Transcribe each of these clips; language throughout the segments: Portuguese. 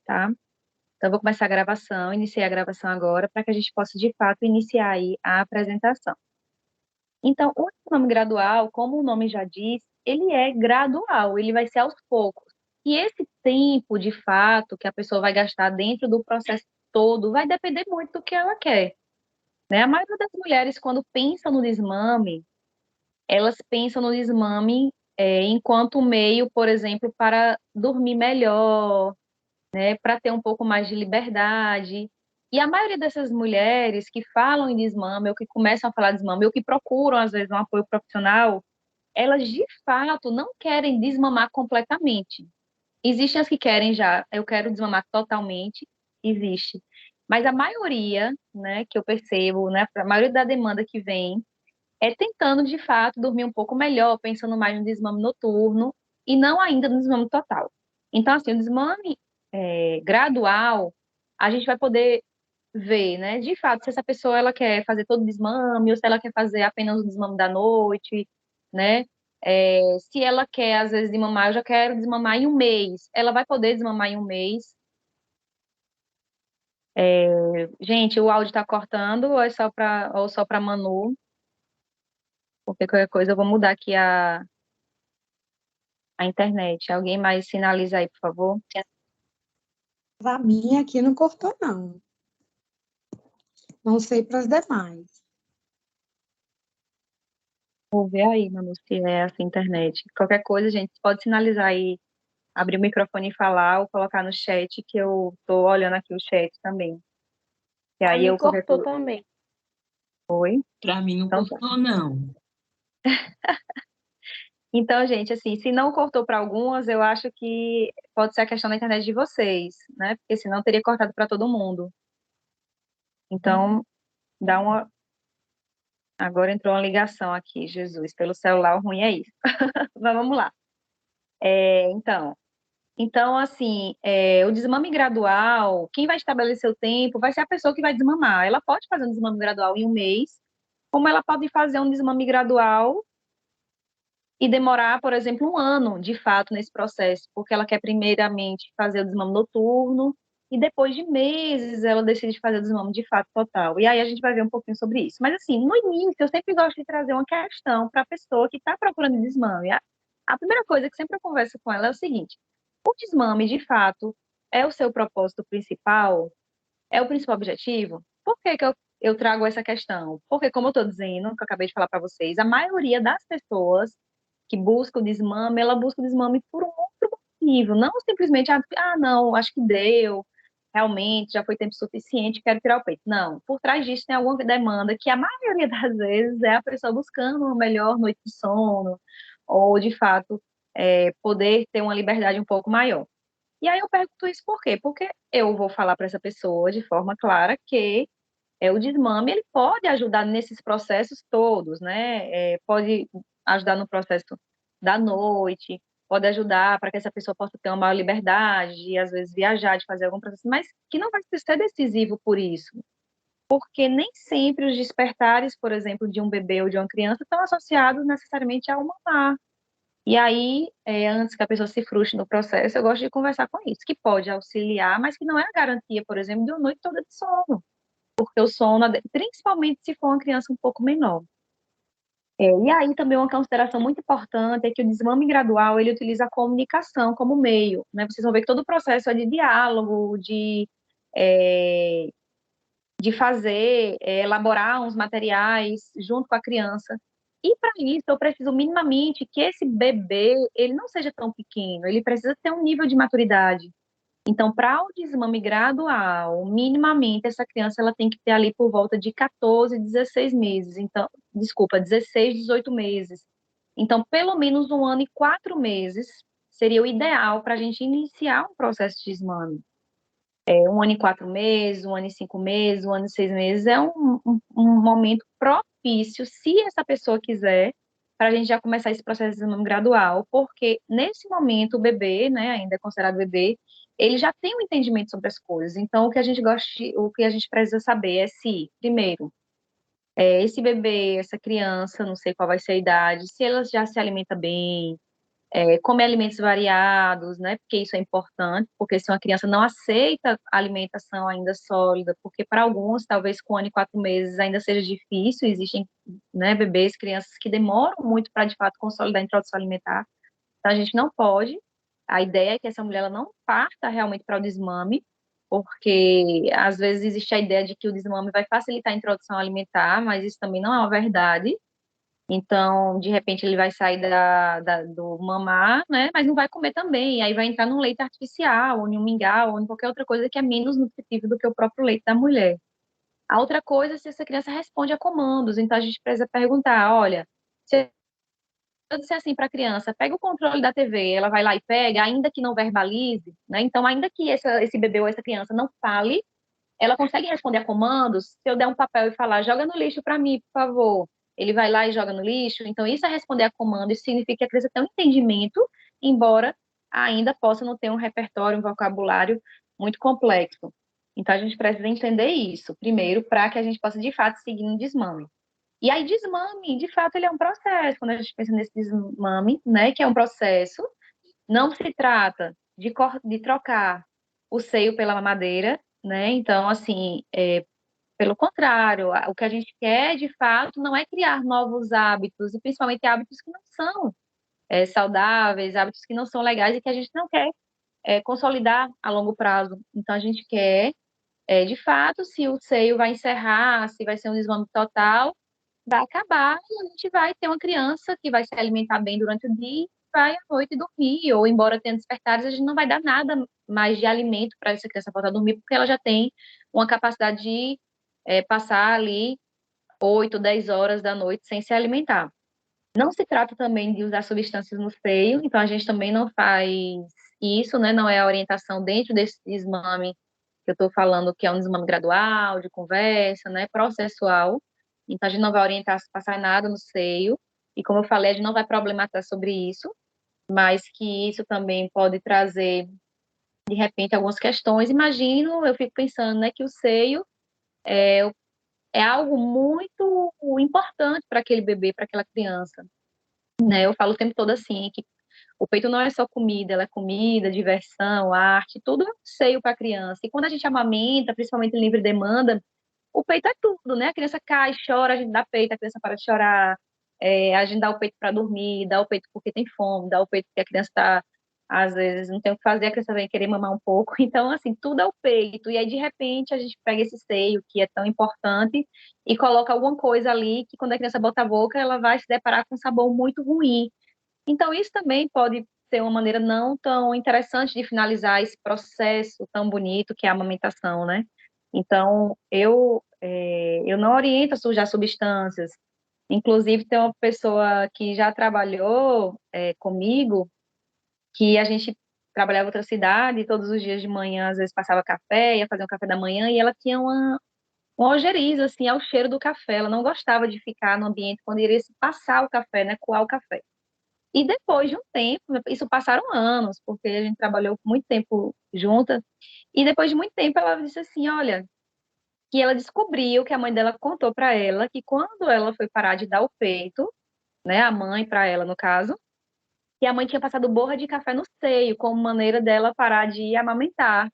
tá? Então, eu vou começar a gravação, iniciei a gravação agora, para que a gente possa, de fato, iniciar aí a apresentação. Então, o exame gradual, como o nome já diz, ele é gradual, ele vai ser aos poucos. E esse tempo, de fato, que a pessoa vai gastar dentro do processo todo, vai depender muito do que ela quer, né? A maioria das mulheres, quando pensam no desmame, elas pensam no desmame enquanto meio, por exemplo, para dormir melhor, né, para ter um pouco mais de liberdade. E a maioria dessas mulheres que falam em desmame, ou que começam a falar de desmame, ou que procuram, às vezes, um apoio profissional, elas, de fato, não querem desmamar completamente. Existem as que querem já, eu quero desmamar totalmente, existe. Mas a maioria, né, que eu percebo, né, a maioria da demanda que vem, é tentando, de fato, dormir um pouco melhor, pensando mais no desmame noturno e não ainda no desmame total. Então, assim, o desmame gradual, a gente vai poder ver, né, de fato, se essa pessoa ela quer fazer todo o desmame ou se ela quer fazer apenas o desmame da noite, né? Se ela quer, às vezes, desmamar, eu já quero desmamar em um mês. Ela vai poder desmamar em um mês. Gente, o áudio está cortando ou é só para Manu? Porque qualquer coisa eu vou mudar aqui a internet. Alguém mais sinaliza aí, por favor? A minha aqui não cortou, não. Não sei para as demais. Vou ver aí, Manu, se é essa internet. Qualquer coisa, gente, pode sinalizar aí, abrir o microfone e falar, ou colocar no chat, que eu tô olhando aqui o chat também. E A aí mim eu qualquer cortou coisa. também. Oi? Para mim não Então, tá. cortou, não. Então, gente, assim, se não cortou para algumas, eu acho que pode ser a questão da internet de vocês, né? Porque senão teria cortado para todo mundo. Então, dá uma. Agora entrou uma ligação aqui, Jesus, pelo celular, o ruim é isso. Mas vamos lá. Então, assim, o desmame gradual, quem vai estabelecer o tempo vai ser a pessoa que vai desmamar. Ela pode fazer um desmame gradual em um mês, como ela pode fazer um desmame gradual e demorar, por exemplo, um ano, de fato, nesse processo, porque ela quer primeiramente fazer o desmame noturno e depois de meses ela decide fazer o desmame de fato total. E aí a gente vai ver um pouquinho sobre isso. Mas, assim, no início, eu sempre gosto de trazer uma questão para a pessoa que está procurando desmame. A primeira coisa que sempre eu converso com ela é o seguinte: o desmame, de fato, é o seu propósito principal? É o principal objetivo? Por que que eu trago essa questão? Porque, como eu estou dizendo, que eu acabei de falar para vocês, a maioria das pessoas que busca o desmame, ela busca o desmame por um outro motivo, não simplesmente, não, acho que deu, realmente, já foi tempo suficiente, quero tirar o peito. Não, por trás disso tem alguma demanda que a maioria das vezes é a pessoa buscando uma melhor noite de sono, ou, de fato, poder ter uma liberdade um pouco maior. E aí eu pergunto isso por quê? Porque eu vou falar para essa pessoa de forma clara que o desmame ele pode ajudar nesses processos todos, né? Pode ajudar no processo da noite, pode ajudar para que essa pessoa possa ter uma maior liberdade, de às vezes viajar, de fazer algum processo, mas que não vai ser decisivo por isso, porque nem sempre os despertares, por exemplo, de um bebê ou de uma criança estão associados necessariamente a uma má. E aí, antes que a pessoa se frustre no processo, eu gosto de conversar com isso, que pode auxiliar, mas que não é a garantia, por exemplo, de uma noite toda de sono, porque o sono, principalmente se for uma criança um pouco menor. E aí também uma consideração muito importante é que o desmame gradual, ele utiliza a comunicação como meio, né? Vocês vão ver que todo o processo é de diálogo, é, de fazer, elaborar uns materiais junto com a criança. E para isso eu preciso minimamente que esse bebê, ele não seja tão pequeno, ele precisa ter um nível de maturidade. Então, para o desmame gradual, minimamente essa criança ela tem que ter ali por volta de 14, 16 meses. Então, desculpa, 16, 18 meses. Então, pelo menos 1 ano e 4 meses seria o ideal para a gente iniciar um processo de desmame. 1 ano e 4 meses, 1 ano e 5 meses, 1 ano e 6 meses é um momento propício, se essa pessoa quiser, para a gente já começar esse processo de desmame gradual, porque nesse momento o bebê, né, ainda é considerado bebê, ele já tem um entendimento sobre as coisas. Então, o que a gente precisa saber é se, primeiro, esse bebê, essa criança, não sei qual vai ser a idade, se ela já se alimenta bem, comer alimentos variados, né? Porque isso é importante, porque se uma criança não aceita alimentação ainda sólida, porque para alguns, talvez com 1 ano e 4 meses ainda seja difícil, existem, né, bebês, crianças que demoram muito para, de fato, consolidar a introdução alimentar, então a gente não pode. A ideia é que essa mulher ela não parta realmente para o desmame, porque às vezes existe a ideia de que o desmame vai facilitar a introdução alimentar, mas isso também não é uma verdade. Então, de repente, ele vai sair do mamar, né? Mas não vai comer também. E aí vai entrar num leite artificial, ou em um mingau, ou em qualquer outra coisa que é menos nutritivo do que o próprio leite da mulher. A outra coisa é se essa criança responde a comandos. Então, a gente precisa perguntar: olha, se eu disser assim para a criança, pega o controle da TV, ela vai lá e pega, ainda que não verbalize, né? Então, ainda que esse bebê ou essa criança não fale, ela consegue responder a comandos. Se eu der um papel e falar, joga no lixo para mim, por favor, ele vai lá e joga no lixo. Então, isso é responder a comando. Isso significa que a criança tem um entendimento, embora ainda possa não ter um repertório, um vocabulário muito complexo. Então, a gente precisa entender isso, primeiro, para que a gente possa, de fato, seguir no desmame. E aí, desmame, de fato, ele é um processo. Quando a gente pensa nesse desmame, né, que é um processo, não se trata de trocar o seio pela mamadeira, né? Então, assim, pelo contrário, o que a gente quer, de fato, não é criar novos hábitos, e principalmente hábitos que não são saudáveis, hábitos que não são legais e que a gente não quer consolidar a longo prazo. Então, a gente quer, de fato, se o seio vai encerrar, se vai ser um desmame total, vai acabar e a gente vai ter uma criança que vai se alimentar bem durante o dia e vai à noite dormir, ou embora tenha despertares, a gente não vai dar nada mais de alimento para essa criança voltar a dormir, porque ela já tem uma capacidade de passar ali 8, 10 horas da noite sem se alimentar. Não se trata também de usar substâncias no seio, então a gente também não faz isso, né? Não é a orientação dentro desse desmame que eu estou falando, que é um desmame gradual, de conversa, né? Processual. Então a gente não vai orientar a passar nada no seio, e como eu falei, a gente não vai problematizar sobre isso, mas que isso também pode trazer, de repente, algumas questões. Imagino, eu fico pensando, né, que o seio é algo muito importante para aquele bebê, para aquela criança, né? Eu falo o tempo todo assim, que o peito não é só comida, ela é comida, diversão, arte, tudo é um seio para a criança. E quando a gente amamenta, principalmente em livre demanda, o peito é tudo, né? A criança cai, chora, a gente dá peito, a criança para de chorar, a gente dá o peito para dormir, dá o peito porque tem fome, dá o peito porque a criança está, às vezes, não tem o que fazer, a criança vem querer mamar um pouco. Então, assim, tudo é o peito. E aí, de repente, a gente pega esse seio, que é tão importante, e coloca alguma coisa ali que, quando a criança bota a boca, ela vai se deparar com um sabor muito ruim. Então, isso também pode ser uma maneira não tão interessante de finalizar esse processo tão bonito que é a amamentação, né? Então, eu não oriento a sujar substâncias. Inclusive, tem uma pessoa que já trabalhou comigo, que a gente trabalhava em outra cidade, e todos os dias de manhã, às vezes passava café, ia fazer um café da manhã, e ela tinha uma ojeriza, assim, ao cheiro do café. Ela não gostava de ficar no ambiente quando iria se passar o café, né, coar o café. E depois de um tempo, isso passaram anos, porque a gente trabalhou muito tempo juntas, e depois de muito tempo ela disse assim, olha, que ela descobriu, que a mãe dela contou para ela, que quando ela foi parar de dar o peito, né, a mãe para ela no caso, que a mãe tinha passado borra de café no seio, como maneira dela parar de amamentar.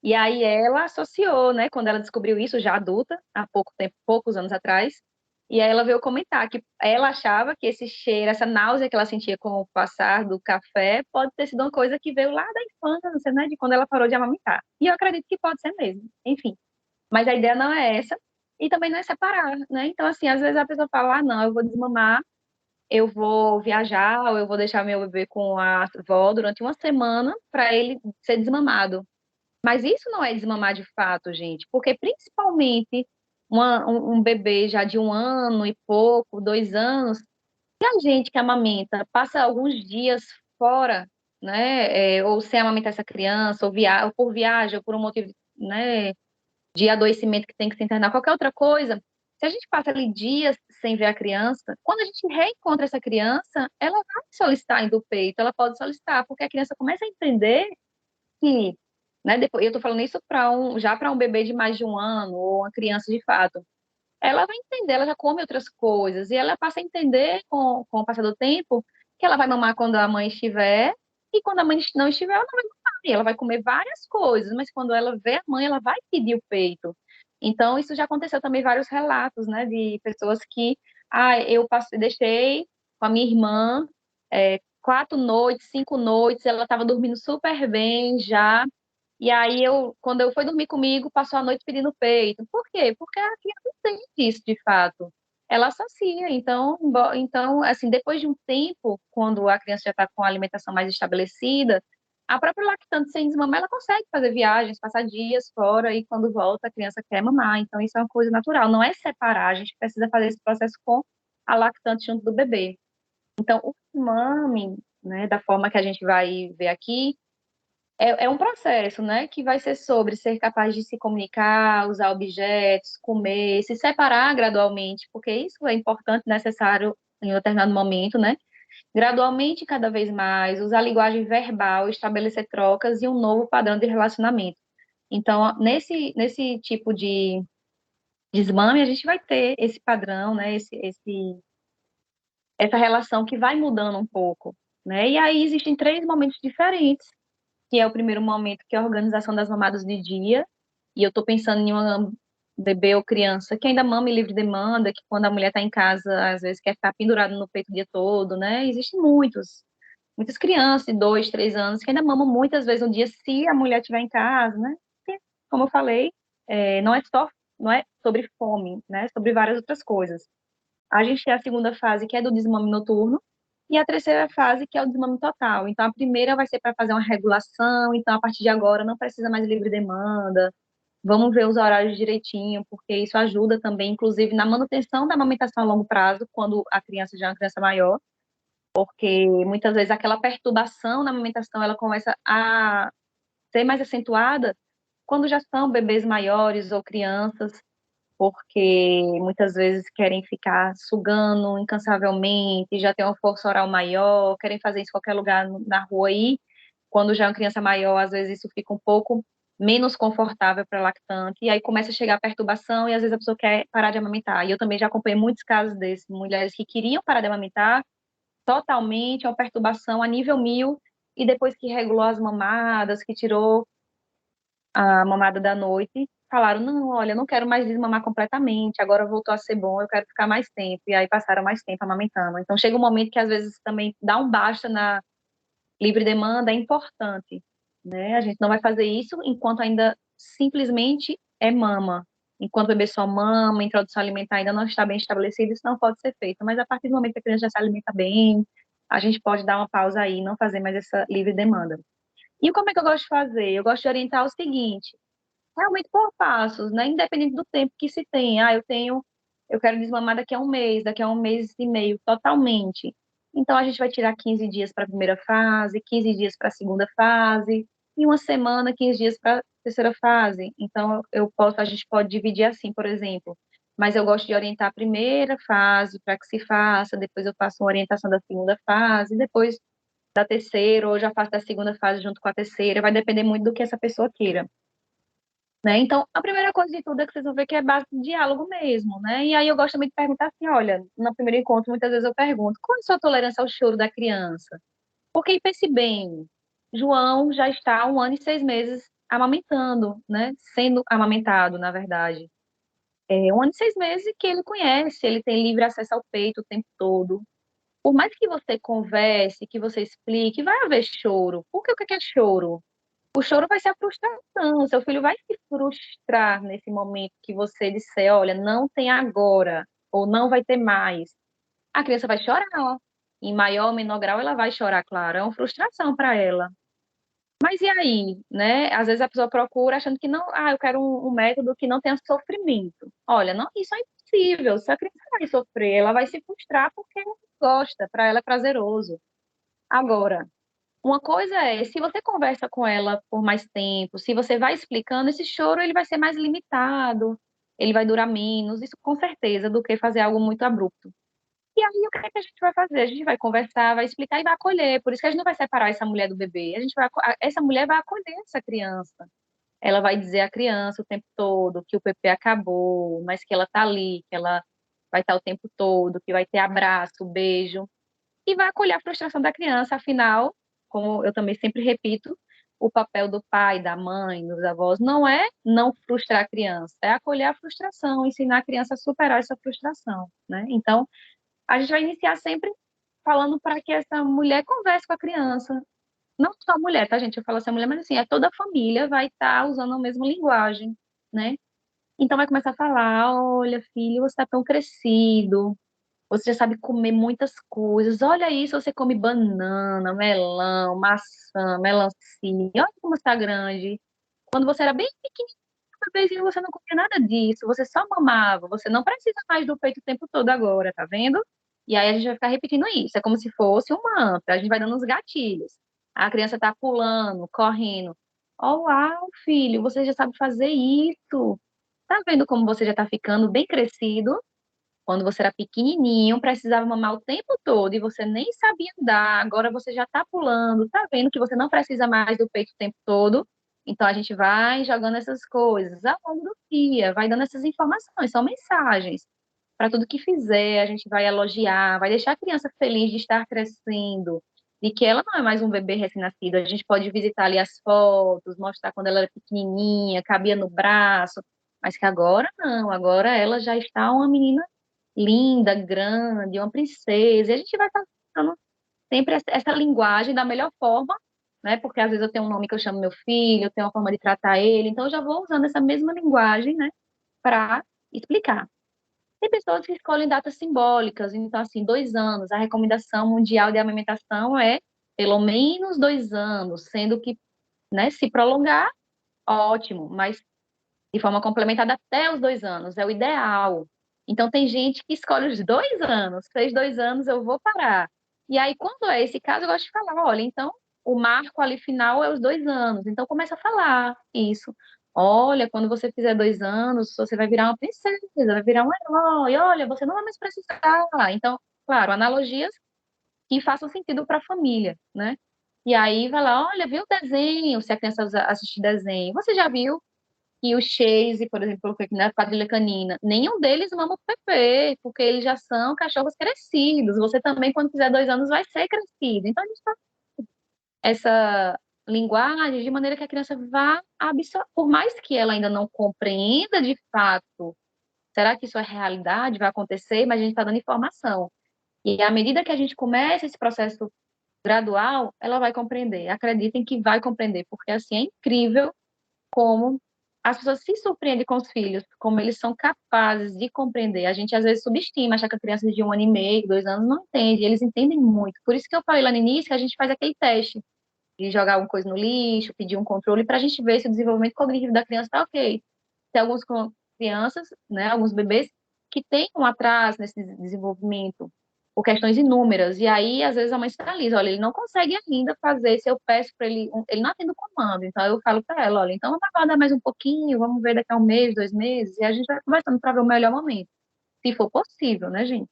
E aí ela associou, né, quando ela descobriu isso, já adulta, há pouco tempo, poucos anos atrás, e aí ela veio comentar que ela achava que esse cheiro, essa náusea que ela sentia com o passar do café, pode ter sido uma coisa que veio lá da infância, né, de quando ela parou de amamentar. E eu acredito que pode ser mesmo, enfim. Mas a ideia não é essa, e também não é separar, né? Então, assim, às vezes a pessoa fala, ah, não, eu vou desmamar, eu vou viajar, ou eu vou deixar meu bebê com a avó durante uma semana para ele ser desmamado. Mas isso não é desmamar de fato, gente, porque principalmente um bebê já de 1 ano e pouco, 2 anos, e a gente que amamenta passa alguns dias fora, né, ou sem amamentar essa criança, ou por viagem, ou por um motivo, né, de adoecimento que tem que se internar, qualquer outra coisa, se a gente passa ali dias sem ver a criança, quando a gente reencontra essa criança, ela vai solicitar ainda o peito, ela pode solicitar, porque a criança começa a entender que, né, depois, eu estou falando isso já para um bebê de mais de 1 ano, ou uma criança de fato, ela vai entender, ela já come outras coisas, e ela passa a entender com o passar do tempo que ela vai mamar quando a mãe estiver, e quando a mãe não estiver, ela não vai mamar. E ela vai comer várias coisas, mas quando ela vê a mãe, ela vai pedir o peito. Então, isso já aconteceu também vários relatos, né, de pessoas que, eu passei, deixei com a minha irmã 4 noites, 5 noites, ela estava dormindo super bem já, e aí quando eu fui dormir comigo, passou a noite pedindo peito. Por quê? Porque a criança tem isso, de fato. Ela associa. Então, assim, depois de um tempo, quando a criança já está com a alimentação mais estabelecida, a própria lactante sem desmamar, ela consegue fazer viagens, passar dias fora, e quando volta, a criança quer mamar. Então, isso é uma coisa natural. Não é separar, a gente precisa fazer esse processo com a lactante junto do bebê. Então, o mame, né, da forma que a gente vai ver aqui, é um processo, né, que vai ser sobre ser capaz de se comunicar, usar objetos, comer, se separar gradualmente, porque isso é importante, necessário em um determinado momento, né? Gradualmente, cada vez mais, usar linguagem verbal, estabelecer trocas e um novo padrão de relacionamento. Então, nesse tipo de desmame, a gente vai ter esse padrão, né, essa relação que vai mudando um pouco, né? E aí existem 3 momentos diferentes, que é o primeiro momento, que é a organização das mamadas de dia, e eu estou pensando em uma bebê ou criança que ainda mama em livre demanda, que quando a mulher está em casa, às vezes quer ficar pendurada no peito o dia todo, né? Existem muitas crianças de 2, 3 anos que ainda mamam muitas vezes no dia, se a mulher estiver em casa, né? Porque, como eu falei, não é sobre fome, né? É sobre várias outras coisas. A gente tem a segunda fase, que é do desmame noturno, e a terceira fase, que é o desmame total. Então, a primeira vai ser para fazer uma regulação, então, a partir de agora, não precisa mais livre demanda, vamos ver os horários direitinho, porque isso ajuda também, inclusive, na manutenção da amamentação a longo prazo, quando a criança já é uma criança maior, porque muitas vezes aquela perturbação na amamentação, ela começa a ser mais acentuada quando já são bebês maiores ou crianças, porque muitas vezes querem ficar sugando incansavelmente, já tem uma força oral maior, querem fazer isso em qualquer lugar na rua aí. Quando já é uma criança maior, às vezes isso fica um pouco menos confortável para a lactante, e aí começa a chegar a perturbação e às vezes a pessoa quer parar de amamentar. E eu também já acompanhei muitos casos desses, mulheres que queriam parar de amamentar totalmente, uma perturbação a nível 1000, e depois que regulou as mamadas, que tirou a mamada da noite, falaram, não, olha, eu não quero mais desmamar completamente, agora voltou a ser bom, eu quero ficar mais tempo, e aí passaram mais tempo amamentando. Então chega um momento que às vezes também dá um basta na livre demanda, é importante, né? A gente não vai fazer isso enquanto ainda simplesmente é mama. Enquanto o bebê só mama, a introdução alimentar ainda não está bem estabelecida, isso não pode ser feito. Mas a partir do momento que a criança já se alimenta bem, a gente pode dar uma pausa aí, não fazer mais essa livre demanda. E como é que eu gosto de fazer? Eu gosto de orientar o seguinte, realmente por passos, né? Independente do tempo que se tem. Eu quero desmamar daqui a um mês e meio, totalmente. Então a gente vai tirar 15 dias para a primeira fase, 15 dias para a segunda fase, e uma semana, 15 dias para a terceira fase. Então a gente pode dividir assim, por exemplo. Mas eu gosto de orientar a primeira fase para que se faça, depois eu faço uma orientação da segunda fase, depois da terceira, ou eu já faço da segunda fase junto com a terceira, vai depender muito do que essa pessoa queira, né? Então, a primeira coisa de tudo é que vocês vão ver que é base de diálogo mesmo, né? E aí eu gosto também de perguntar assim, olha, no primeiro encontro, muitas vezes eu pergunto, qual é a sua tolerância ao choro da criança? Porque pense bem, João já está há 1 ano e 6 meses amamentando, né? Sendo amamentado, na verdade. É 1 ano e 6 meses que ele conhece, ele tem livre acesso ao peito o tempo todo. Por mais que você converse, que você explique, vai haver choro. Por que o que é choro? O choro vai ser a frustração. Seu filho vai se frustrar nesse momento que você disser, olha, não tem agora, ou não vai ter mais. A criança vai chorar, ó. Em maior ou menor grau, ela vai chorar, claro. É uma frustração para ela. Mas e aí, né? Às vezes a pessoa procura achando que não, eu quero um método que não tenha sofrimento. Olha, não, isso é impossível. Se a criança vai sofrer, ela vai se frustrar porque ela gosta, para ela é prazeroso. Agora, uma coisa é, se você conversa com ela por mais tempo, se você vai explicando, esse choro ele vai ser mais limitado, ele vai durar menos, isso com certeza, do que fazer algo muito abrupto. E aí, o que é que a gente vai fazer? A gente vai conversar, vai explicar e vai acolher. Por isso que a gente não vai separar essa mulher do bebê. Essa mulher vai acolher essa criança. Ela vai dizer à criança o tempo todo que o PP acabou, mas que ela tá ali, que ela vai estar o tempo todo, que vai ter abraço, beijo. e vai acolher a frustração da criança. Afinal, como eu também sempre repito, o papel do pai, da mãe, dos avós não é não frustrar a criança, é acolher a frustração, ensinar a criança a superar essa frustração, né? Então, a gente vai iniciar sempre falando para que essa mulher converse com a criança. Não só a mulher, tá, gente? Eu falo assim, a mulher, mas assim, é toda a família vai estar usando a mesma linguagem, né? Então vai começar a falar, olha, filho, você está tão crescido, você já sabe comer muitas coisas. Olha isso, você come banana, melão, maçã, melancia. Olha como está grande. Quando você era bem pequenininho, bebezinho, você não comia nada disso. Você só mamava. Você não precisa mais do peito o tempo todo agora, tá vendo? E aí a gente vai ficar repetindo isso. É como se fosse um mantra. A gente vai dando os gatilhos. A criança tá pulando, correndo. Oh, uau, filho, você já sabe fazer isso. Tá vendo como você já tá ficando bem crescido? Quando você era pequenininho, precisava mamar o tempo todo e você nem sabia andar, agora você já está pulando, tá vendo que você não precisa mais do peito o tempo todo? Então a gente vai jogando essas coisas ao longo do dia, vai dando essas informações, são mensagens. Para tudo que fizer, a gente vai elogiar, vai deixar a criança feliz de estar crescendo, de que ela não é mais um bebê recém-nascido. A gente pode visitar ali as fotos, mostrar quando ela era pequenininha, cabia no braço, mas que agora não, agora ela já está uma menina linda, grande, uma princesa. E a gente vai passando sempre essa linguagem da melhor forma, né? Porque às vezes eu tenho um nome que eu chamo meu filho, eu tenho uma forma de tratar ele, então eu já vou usando essa mesma linguagem, né, para explicar. Tem pessoas que escolhem datas simbólicas, então, assim, 2 anos, a recomendação mundial de amamentação é pelo menos 2 anos, sendo que, né, se prolongar, ótimo, mas de forma complementada até os 2 anos, é o ideal. Então, tem gente que escolhe os 2 anos, fez 2 anos, eu vou parar. E aí, quando é esse caso, eu gosto de falar, olha, então, o marco ali final é os 2 anos. Então, começa a falar isso. Olha, quando você fizer 2 anos, você vai virar uma princesa, vai virar um herói. Olha, você não vai mais precisar. Então, claro, analogias que façam sentido para a família, né? E aí vai lá, olha, viu o desenho, se a criança assistir desenho. Você já viu que o Chase, por exemplo, que na quadrilha canina, nenhum deles mama o bebê, porque eles já são cachorros crescidos. Você também, quando fizer 2 anos, vai ser crescido. Então, a gente está essa linguagem de maneira que a criança vá absorver, por mais que ela ainda não compreenda de fato, será que isso é realidade, vai acontecer, mas a gente está dando informação. E à medida que a gente começa esse processo gradual, ela vai compreender. Acreditem que vai compreender, porque assim é incrível como as pessoas se surpreendem com os filhos, como eles são capazes de compreender. A gente às vezes subestima, acha que a criança de 1 ano e meio, 2 anos não entende, eles entendem muito. Por isso que eu falei lá no início que a gente faz aquele teste de jogar alguma coisa no lixo, pedir um controle, para a gente ver se o desenvolvimento cognitivo da criança está ok. Tem algumas crianças, né, alguns bebês, que têm um atraso nesse desenvolvimento, por questões inúmeras, e aí, às vezes, a mãe sinaliza, olha, ele não consegue ainda fazer, se eu peço para ele, ele não atende o comando, então eu falo para ela, olha, então vamos aguardar mais um pouquinho, vamos ver daqui a 1 mês, 2 meses, e a gente vai conversando para ver o melhor momento, se for possível, né, gente?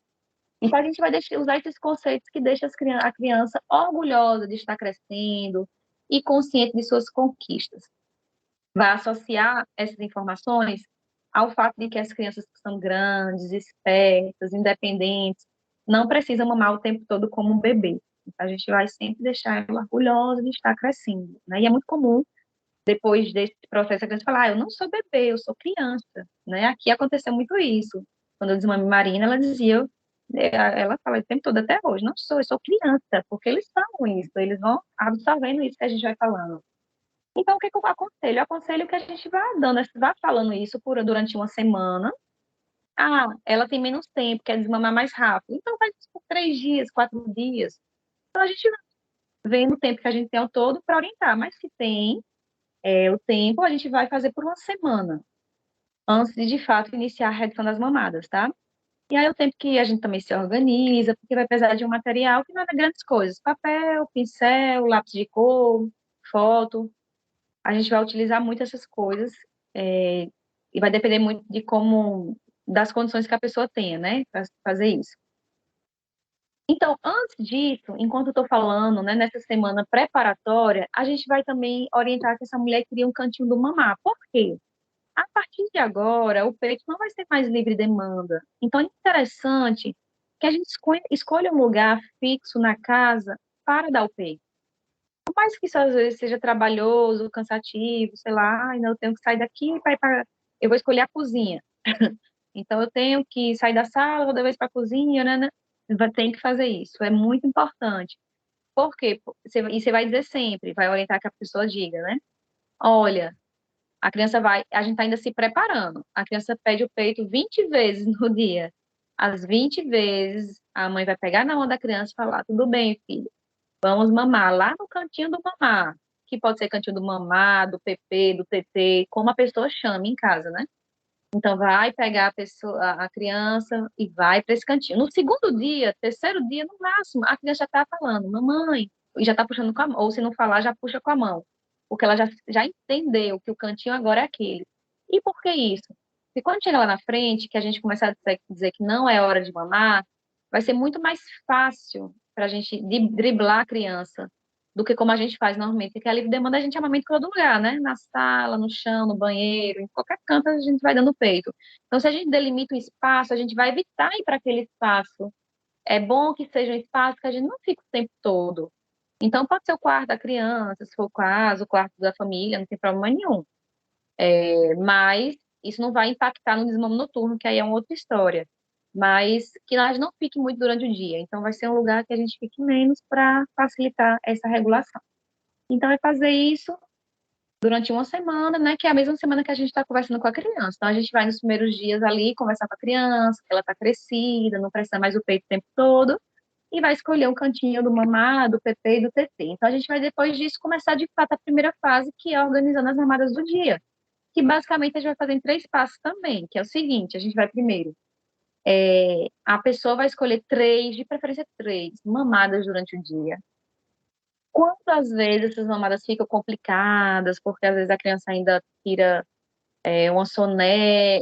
Então, a gente vai usar esses conceitos que deixam a criança orgulhosa de estar crescendo e consciente de suas conquistas. Vai associar essas informações ao fato de que as crianças que são grandes, espertas, independentes, não precisam mamar o tempo todo como um bebê. Então, a gente vai sempre deixar ela orgulhosa de estar crescendo, né? E é muito comum, depois desse processo, a criança falar, eu não sou bebê, eu sou criança, né? Aqui aconteceu muito isso. Quando eu desmame Marina, ela dizia, ela fala o tempo todo até hoje, não sou, eu sou criança, porque eles são isso, eles vão absorvendo isso que a gente vai falando. Então, o que que eu aconselho? Eu aconselho que a gente vá dando, vá falando isso durante uma semana. Ah, ela tem menos tempo, quer desmamar mais rápido. Então, faz isso por 3 dias, 4 dias. Então, a gente vai vendo o tempo que a gente tem ao todo para orientar. Mas se tem o tempo, a gente vai fazer por uma semana, antes de fato iniciar a redução das mamadas, tá? E aí, o tempo que a gente também se organiza, porque vai precisar de um material que não é grandes coisas: papel, pincel, lápis de cor, foto. A gente vai utilizar muito essas coisas, e vai depender muito de como, das condições que a pessoa tenha, né, para fazer isso. Então, antes disso, enquanto eu estou falando, né, nessa semana preparatória, a gente vai também orientar que essa mulher cria um cantinho do mamar. Por quê? A partir de agora, o peito não vai ser mais livre demanda. Então, é interessante que a gente escolha um lugar fixo na casa para dar o peito. Por mais que isso às vezes seja trabalhoso, cansativo, sei lá, ainda eu tenho que sair daqui para ir para. Eu vou escolher a cozinha. Então eu tenho que sair da sala, vou vez para a cozinha, né? Tem que fazer isso. É muito importante. Por quê? E você vai dizer sempre, vai orientar que a pessoa diga, né? Olha, a criança vai, a gente está ainda se preparando. A criança pede o peito 20 vezes no dia. As 20 vezes, a mãe vai pegar na mão da criança e falar: tudo bem, filho, vamos mamar lá no cantinho do mamar, que pode ser cantinho do mamar, do PP, do TT, como a pessoa chama em casa, né? Então, vai pegar a pessoa, a criança e vai para esse cantinho. No segundo dia, terceiro dia, no máximo, a criança já está falando, mamãe, e já está puxando com a mão, ou se não falar, já puxa com a mão, porque ela já entendeu que o cantinho agora é aquele. E por que isso? Porque quando chega lá na frente, que a gente começar a dizer que não é hora de mamar, vai ser muito mais fácil para a gente driblar a criança do que como a gente faz normalmente, porque a livre demanda a gente amamenta em todo lugar, né? Na sala, no chão, no banheiro, em qualquer canto a gente vai dando peito. Então, se a gente delimita o espaço, a gente vai evitar ir para aquele espaço. É bom que seja um espaço que a gente não fique o tempo todo. Então, pode ser o quarto da criança, se for o caso, o quarto da família, não tem problema nenhum. Mas isso não vai impactar no desmame noturno, que aí é uma outra história. Mas que a gente não fique muito durante o dia. Então, vai ser um lugar que a gente fique menos para facilitar essa regulação. Então, é fazer isso durante uma semana, né? Que é a mesma semana que a gente está conversando com a criança. Então, a gente vai nos primeiros dias ali conversar com a criança, que ela está crescida, não precisa mais do peito o tempo todo, e vai escolher um cantinho do mamar, do PP e do TT. Então, a gente vai, depois disso, começar de fato a primeira fase, que é organizando as mamadas do dia. Que basicamente a gente vai fazer em 3 passos também, que é o seguinte: a gente vai primeiro. A pessoa vai escolher 3, de preferência 3, mamadas durante o dia. Quantas vezes essas mamadas ficam complicadas, porque às vezes a criança ainda tira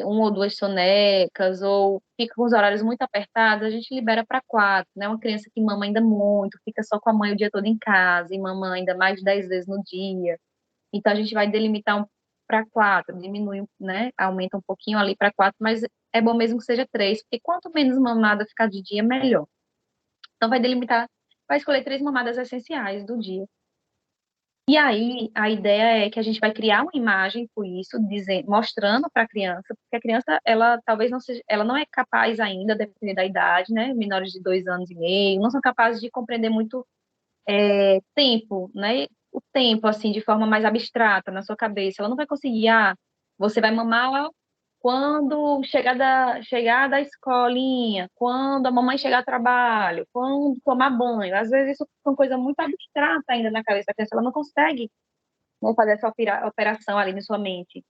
uma ou duas sonecas, ou fica com os horários muito apertados, a gente libera para 4, né? Uma criança que mama ainda muito, fica só com a mãe o dia todo em casa, e mama ainda mais de 10 vezes no dia. Então a gente vai delimitar para 4, diminui, né? Aumenta um pouquinho ali para 4, mas é bom mesmo que seja 3, porque quanto menos mamada ficar de dia, melhor. Então vai delimitar, vai escolher 3 mamadas essenciais do dia. E aí, a ideia é que a gente vai criar uma imagem com isso, mostrando para a criança, porque a criança, ela talvez não seja, ela não é capaz ainda, dependendo da idade, né? Menores de 2 anos e meio, não são capazes de compreender muito tempo, né? O tempo, assim, de forma mais abstrata na sua cabeça. Ela não vai conseguir, você vai mamar quando chegar da escolinha, quando a mamãe chegar ao trabalho, quando tomar banho. Às vezes isso é uma coisa muito abstrata ainda na cabeça da criança, ela não consegue, né, fazer essa operação ali na sua mente.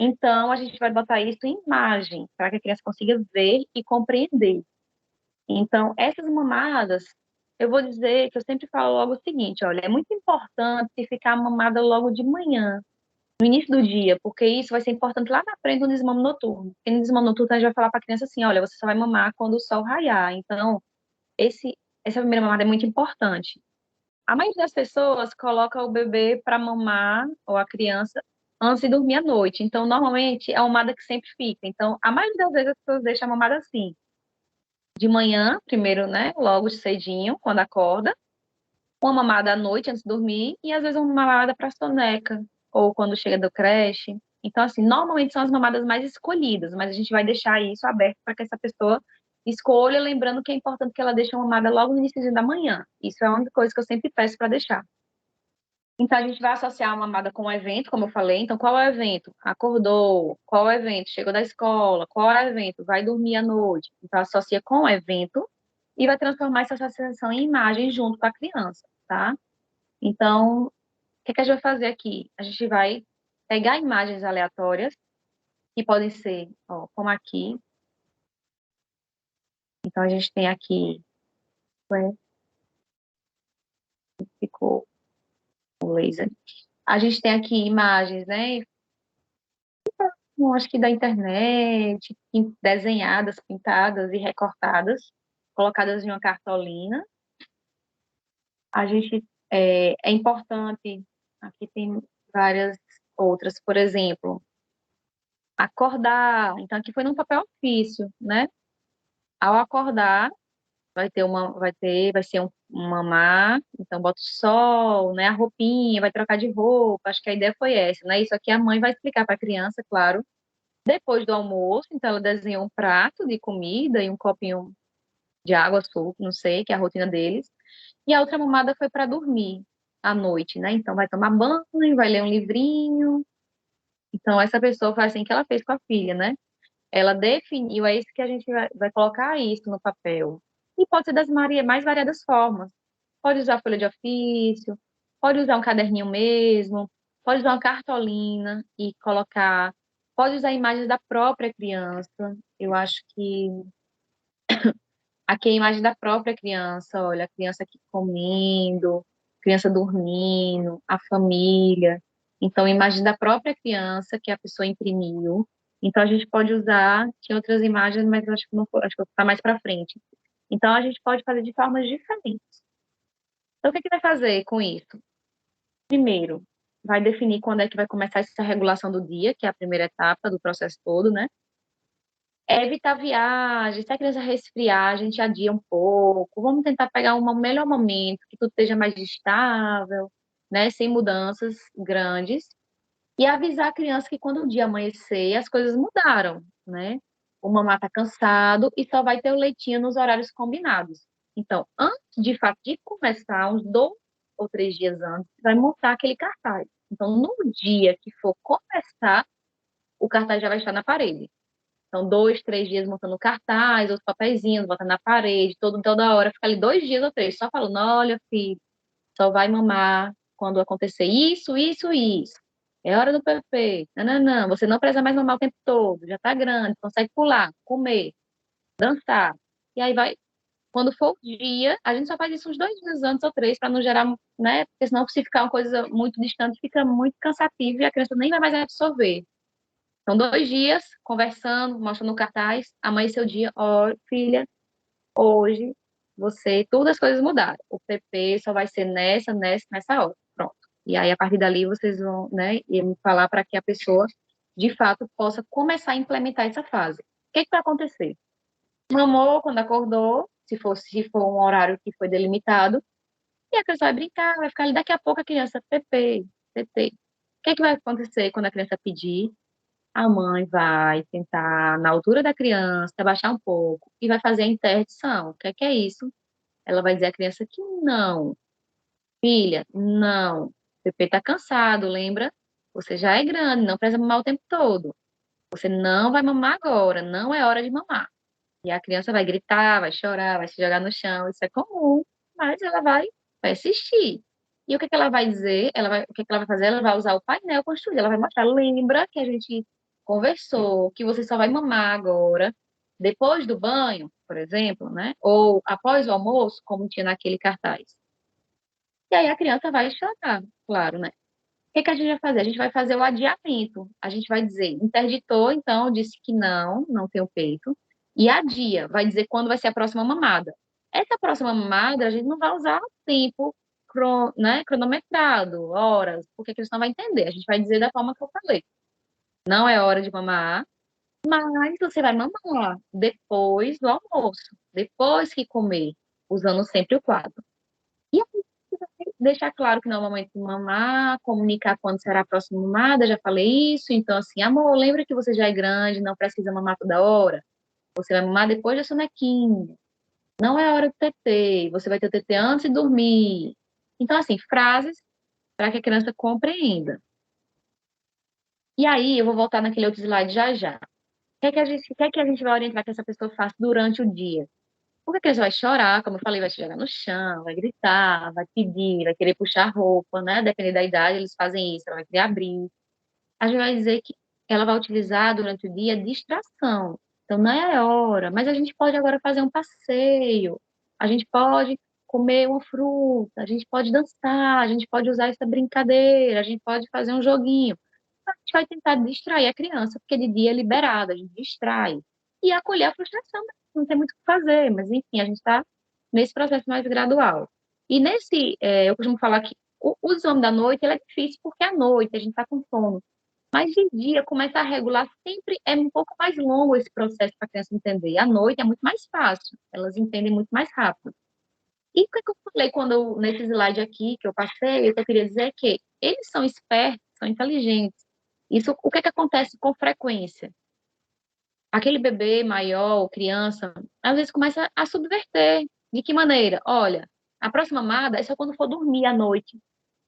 Então, a gente vai botar isso em imagem, para que a criança consiga ver e compreender. Então, essas mamadas, eu vou dizer que eu sempre falo logo o seguinte: olha, é muito importante ficar mamada logo de manhã, no início do dia, porque isso vai ser importante lá na frente do desmame noturno. Porque no desmame noturno a gente vai falar para a criança assim: olha, você só vai mamar quando o sol raiar. Então, essa primeira mamada é muito importante. A maioria das pessoas coloca o bebê para mamar, ou a criança, antes de dormir à noite. Então, normalmente, é uma mamada que sempre fica. Então, a maioria das vezes as pessoas deixam a mamada assim. De manhã, primeiro, né? Logo cedinho, quando acorda. Uma mamada à noite, antes de dormir. E, às vezes, uma mamada para soneca. Ou quando chega do creche. Então, assim, normalmente são as mamadas mais escolhidas. Mas a gente vai deixar isso aberto para que essa pessoa escolha, lembrando que é importante que ela deixe uma mamada logo no início da manhã. Isso é a única coisa que eu sempre peço para deixar. Então, a gente vai associar a mamada com o evento, como eu falei. Então, qual é o evento? Acordou. Qual é o evento? Chegou da escola. Qual é o evento? Vai dormir à noite. Então, associa com o evento e vai transformar essa associação em imagem junto com a criança, tá? Então, o que a gente vai fazer aqui? A gente vai pegar imagens aleatórias, que podem ser, ó, como aqui. Então, a gente tem aqui, né, ficou o laser. A gente tem aqui imagens, né? Acho que da internet, desenhadas, pintadas e recortadas, colocadas em uma cartolina. A gente é importante, aqui tem várias outras, por exemplo, acordar. Então, aqui foi num papel ofício, né? Ao acordar, vai ser um mamar, então bota o sol, né, a roupinha, vai trocar de roupa, acho que a ideia foi essa, né? Isso aqui a mãe vai explicar para a criança, claro, depois do almoço, então ela desenhou um prato de comida e um copinho de água, suco, não sei, que é a rotina deles. E a outra mamada foi para dormir à noite, né? Então vai tomar banho, vai ler um livrinho. Então essa pessoa faz assim que ela fez com a filha, né? Ela definiu, é isso que a gente vai colocar isso no papel. E pode ser das mais variadas formas. Pode usar folha de ofício, pode usar um caderninho mesmo, pode usar uma cartolina e colocar, pode usar imagens da própria criança. Eu acho que aqui é a imagem da própria criança, olha, a criança aqui comendo, criança dormindo, a família. Então, imagem da própria criança que a pessoa imprimiu. Então, a gente pode usar, tinha outras imagens, mas eu acho que não, acho que está mais para frente. Então, a gente pode fazer de formas diferentes. Então, o que é que vai fazer com isso? Primeiro, vai definir quando é que vai começar essa regulação do dia, que é a primeira etapa do processo todo, né? É evitar viagens, se a criança resfriar, a gente adia um pouco, vamos tentar pegar um melhor momento, que tudo esteja mais estável, né, sem mudanças grandes, e avisar a criança que quando o dia amanhecer, as coisas mudaram, né? O mamá está cansado e só vai ter o leitinho nos horários combinados. Então, antes de fato de começar, uns 2 ou 3 dias antes, vai montar aquele cartaz. Então, no dia que for começar, o cartaz já vai estar na parede. Então, 2, 3 dias montando cartaz, os papeizinhos, botando na parede, toda hora, fica ali 2 dias ou 3, só falando, olha, filho, só vai mamar quando acontecer isso, isso, isso. É hora do PP. Não, não, não, você não precisa mais mamar o tempo todo, já tá grande, consegue pular, comer, dançar. E aí vai, quando for o dia, a gente só faz isso uns 2 dias antes ou 3, para não gerar, né? Porque senão, se ficar uma coisa muito distante, fica muito cansativo e a criança nem vai mais absorver. São 2 dias conversando, mostrando o cartaz. Amanheceu o dia, ó, filha, hoje todas as coisas mudaram. O PP só vai ser nessa hora. Pronto. E aí, a partir dali, vocês vão, né, e me falar para que a pessoa, de fato, possa começar a implementar essa fase. O que que vai acontecer? Mamou quando acordou, se for um horário que foi delimitado, e a criança vai brincar, vai ficar ali. Daqui a pouco a criança, PP, PP. O que que vai acontecer quando a criança pedir? A mãe vai tentar, na altura da criança, abaixar um pouco e vai fazer a interdição. O que é isso? Ela vai dizer à criança que não, filha, não. O bebê está cansado, lembra? Você já é grande, não precisa mamar o tempo todo. Você não vai mamar agora, não é hora de mamar. E a criança vai gritar, vai chorar, vai se jogar no chão, isso é comum, mas ela vai assistir. E o que que ela vai dizer? O que que ela vai fazer? Ela vai usar o painel construído, ela vai mostrar, lembra que a gente conversou, que você só vai mamar agora, depois do banho, por exemplo, né? Ou após o almoço, como tinha naquele cartaz. E aí a criança vai chorar, claro, né? O que que a gente vai fazer? A gente vai fazer o adiamento. A gente vai dizer, interditou, então, disse que não, não tem o peito. E adia, vai dizer quando vai ser a próxima mamada. Essa próxima mamada, a gente não vai usar tempo, né, cronometrado, horas, porque a criança não vai entender. A gente vai dizer da forma que eu falei. Não é hora de mamar, mas você vai mamar depois do almoço, depois que comer, usando sempre o quadro. E aí, deixar claro que não é o momento de mamar, comunicar quando será a próxima mamada, já falei isso. Então, assim, amor, lembra que você já é grande, não precisa mamar toda hora. Você vai mamar depois da sonequinha. Não é hora do TT, você vai ter TT antes de dormir. Então, assim, frases para que a criança compreenda. E aí, eu vou voltar naquele outro slide já já. O que é que a gente vai orientar que essa pessoa faça durante o dia? Porque a criança vai chorar, como eu falei, vai se jogar no chão, vai gritar, vai pedir, vai querer puxar a roupa, né? Dependendo da idade, eles fazem isso, ela vai querer abrir. A gente vai dizer que ela vai utilizar durante o dia distração. Então, não é hora, mas a gente pode agora fazer um passeio, a gente pode comer uma fruta, a gente pode dançar, a gente pode usar essa brincadeira, a gente pode fazer um joguinho. A gente vai tentar distrair a criança, porque de dia é liberado, a gente distrai. E acolher a frustração, né? Não tem muito o que fazer, mas enfim, a gente está nesse processo mais gradual. E eu costumo falar que o exame da noite ele é difícil porque à noite a gente está com sono. Mas de dia, começa a regular, sempre é um pouco mais longo esse processo para a criança entender. À noite é muito mais fácil, elas entendem muito mais rápido. E o que eu falei nesse slide aqui que eu passei, o que eu queria dizer é que eles são espertos, são inteligentes. Isso, o que acontece com frequência? Aquele bebê maior, criança, às vezes começa a subverter. De que maneira? Olha, a próxima mamada é só quando for dormir à noite.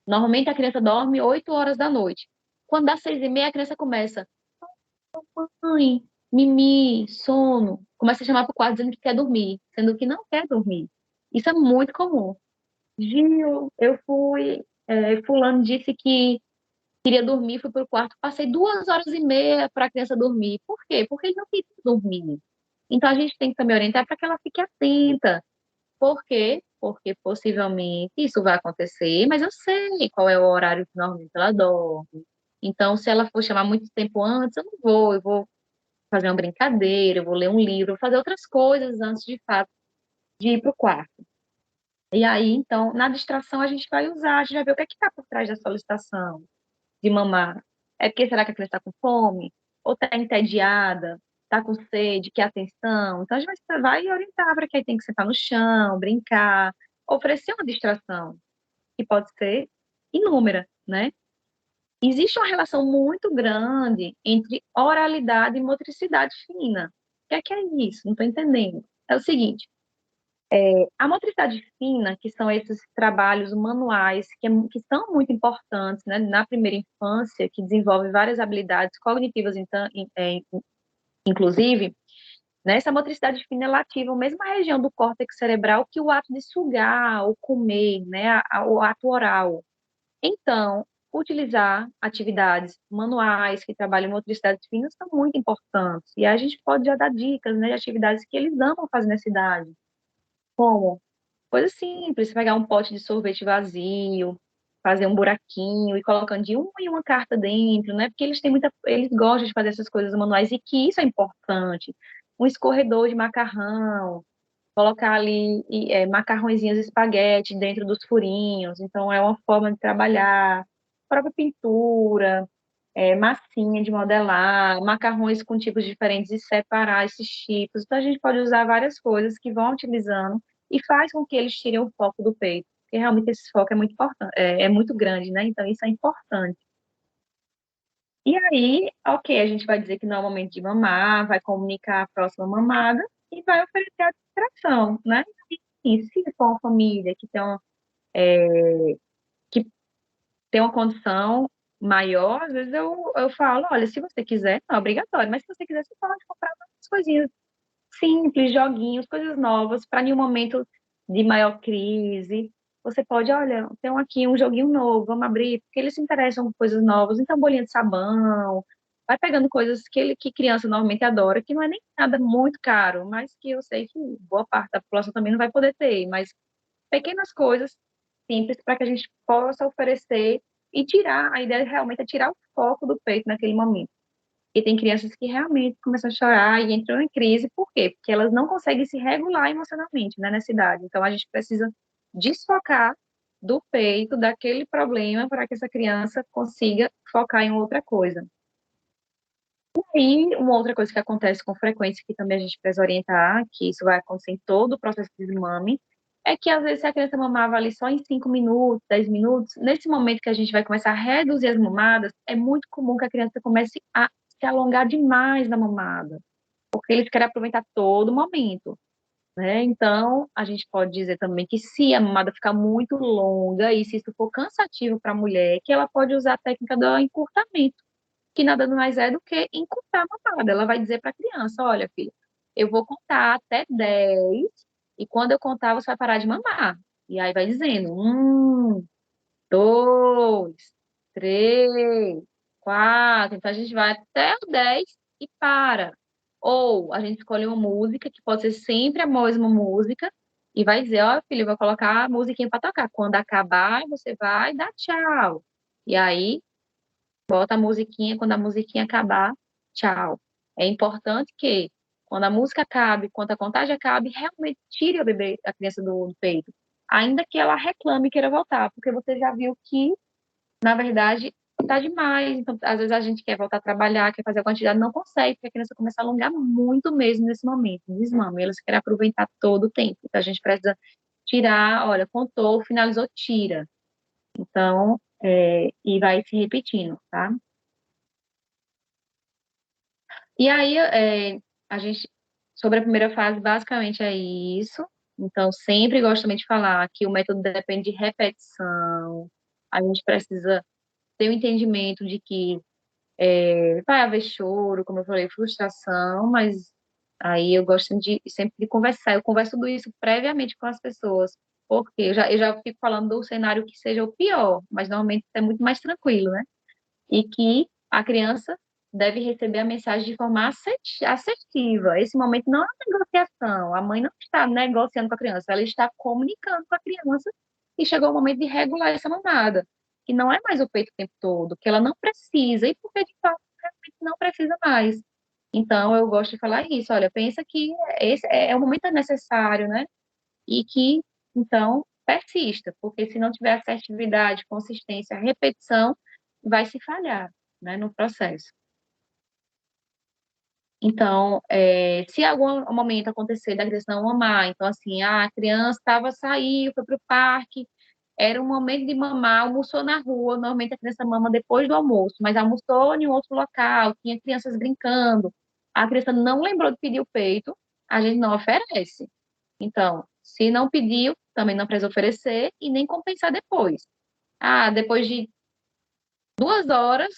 Normalmente a criança dorme 8 horas da noite. Quando dá 6h30, a criança começa, mãe, mimi, sono. Começa a chamar para o quarto dizendo que quer dormir, sendo que não quer dormir. Isso é muito comum. Gil, eu fui, fulano disse que queria dormir, fui para o quarto, passei 2 horas e meia para a criança dormir. Por quê? Porque ele não queria dormir. Então a gente tem que também orientar para que ela fique atenta. Por quê? Porque possivelmente isso vai acontecer, mas eu sei qual é o horário que normalmente ela dorme. Então, se ela for chamar muito tempo antes, eu não vou, eu vou fazer uma brincadeira, eu vou ler um livro, vou fazer outras coisas antes de fato de ir para o quarto. E aí, então, na distração a gente vai usar, a gente vai ver o que é que está por trás da solicitação de mamar. É porque será que a criança está com fome? Ou está entediada? Está com sede? Quer atenção? Então, a gente vai orientar para que aí tem que sentar no chão, brincar, oferecer uma distração, que pode ser inúmera, né? Existe uma relação muito grande entre oralidade e motricidade fina. O que é isso? Não estou entendendo. É o seguinte, a motricidade fina, que são esses trabalhos manuais que são muito importantes, né, na primeira infância, que desenvolvem várias habilidades cognitivas, então, inclusive, né, essa motricidade fina ela ativa a mesma região do córtex cerebral que o ato de sugar ou comer, né, o ato oral. Então, utilizar atividades manuais que trabalham motricidades finas são muito importantes. E a gente pode já dar dicas, né, de atividades que eles amam fazer nessa idade, como coisa simples, pegar um pote de sorvete vazio, fazer um buraquinho e colocando de uma em uma carta dentro, né? Porque eles gostam de fazer essas coisas manuais e que isso é importante. Um escorredor de macarrão, colocar ali macarrõezinhos espaguete dentro dos furinhos, então é uma forma de trabalhar. Própria pintura, massinha de modelar, macarrões com tipos diferentes e separar esses tipos. Então, a gente pode usar várias coisas que vão utilizando e faz com que eles tirem o foco do peito, porque realmente esse foco é muito importante, é muito grande, né? Então, isso é importante. E aí, ok, a gente vai dizer que não é o momento de mamar, vai comunicar a próxima mamada e vai oferecer a distração, né? E se for uma família que tem uma condição maior, às vezes eu falo, olha, se você quiser, não é obrigatório, mas se você quiser, você pode comprar umas coisinhas simples, joguinhos, coisas novas, para em um momento de maior crise, você pode, olha, tem aqui um joguinho novo, vamos abrir, porque eles se interessam por coisas novas, então bolinha de sabão, vai pegando coisas que criança normalmente adora, que não é nem nada muito caro, mas que eu sei que boa parte da população também não vai poder ter, mas pequenas coisas simples para que a gente possa oferecer e tirar, a ideia realmente é tirar o foco do peito naquele momento. E tem crianças que realmente começam a chorar e entram em crise, por quê? Porque elas não conseguem se regular emocionalmente, né, nessa idade. Então, a gente precisa desfocar do peito, daquele problema, para que essa criança consiga focar em outra coisa. E uma outra coisa que acontece com frequência, que também a gente precisa orientar, que isso vai acontecer em todo o processo de desmame, é que às vezes se a criança mamava ali só em 5 minutos, 10 minutos, nesse momento que a gente vai começar a reduzir as mamadas, é muito comum que a criança comece a se alongar demais na mamada, porque eles querem aproveitar todo o momento, né? Então, a gente pode dizer também que se a mamada ficar muito longa e se isso for cansativo para a mulher, que ela pode usar a técnica do encurtamento, que nada mais é do que encurtar a mamada. Ela vai dizer para a criança: olha, filha, eu vou contar até 10, e quando eu contar, você vai parar de mamar. E aí vai dizendo: 2, 3, 4. Então a gente vai até o 10 e para. Ou a gente escolhe uma música, que pode ser sempre a mesma música, e vai dizer: ó, filho, eu vou colocar a musiquinha para tocar. Quando acabar, você vai dar tchau. E aí bota a musiquinha, quando a musiquinha acabar, tchau. É importante que, quando a música acabe, quando a contagem acabe, realmente tire o bebê, a criança do peito. Ainda que ela reclame e queira voltar, porque você já viu que, na verdade, tá demais. Então, às vezes a gente quer voltar a trabalhar, quer fazer a quantidade, não consegue, porque a criança começa a alongar muito mesmo nesse momento, desmame. Elas querem aproveitar todo o tempo. Então, a gente precisa tirar, olha, contou, finalizou, tira. Então, e vai se repetindo, tá? E aí, a gente, sobre a primeira fase, basicamente é isso. Então, sempre gosto também de falar que o método depende de repetição. A gente precisa ter o entendimento de que vai haver choro, como eu falei, frustração, mas aí eu gosto de sempre de conversar. Eu converso tudo isso previamente com as pessoas, porque eu já fico falando do cenário que seja o pior, mas normalmente é muito mais tranquilo, né? E que a criança deve receber a mensagem de forma assertiva. Esse momento não é uma negociação. A mãe não está negociando com a criança, ela está comunicando com a criança e chegou o momento de regular essa mamada, que não é mais o peito o tempo todo, que ela não precisa, e porque de fato realmente não precisa mais. Então, eu gosto de falar isso. Olha, pensa que esse é o momento necessário, né? E que, então, persista, porque se não tiver assertividade, consistência, repetição, vai se falhar, né, no processo. Então, se algum momento acontecer da criança não mamar, então, assim, a criança saiu, foi para o parque, era um momento de mamar, almoçou na rua, normalmente a criança mama depois do almoço, mas almoçou em outro local, tinha crianças brincando, a criança não lembrou de pedir o peito, a gente não oferece. Então, se não pediu, também não precisa oferecer e nem compensar depois. Ah, depois de 2 horas,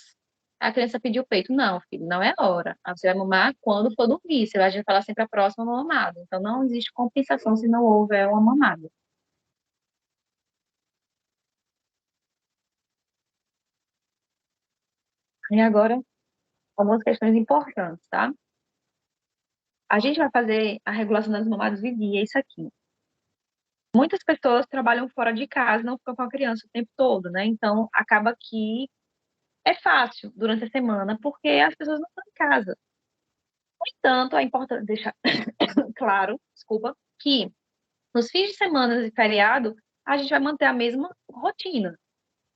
a criança pediu peito. Não, filho, não é hora. Ah, você vai mamar quando for dormir. Você vai falar sempre a próxima mamada. Então, não existe compensação se não houver uma mamada. E agora, algumas questões importantes, tá? A gente vai fazer a regulação das mamadas de dia, isso aqui. Muitas pessoas trabalham fora de casa, não ficam com a criança o tempo todo, né? Então, acaba que é fácil durante a semana, porque as pessoas não estão em casa. No entanto, é importante deixar claro, desculpa, que nos fins de semana e feriado, a gente vai manter a mesma rotina.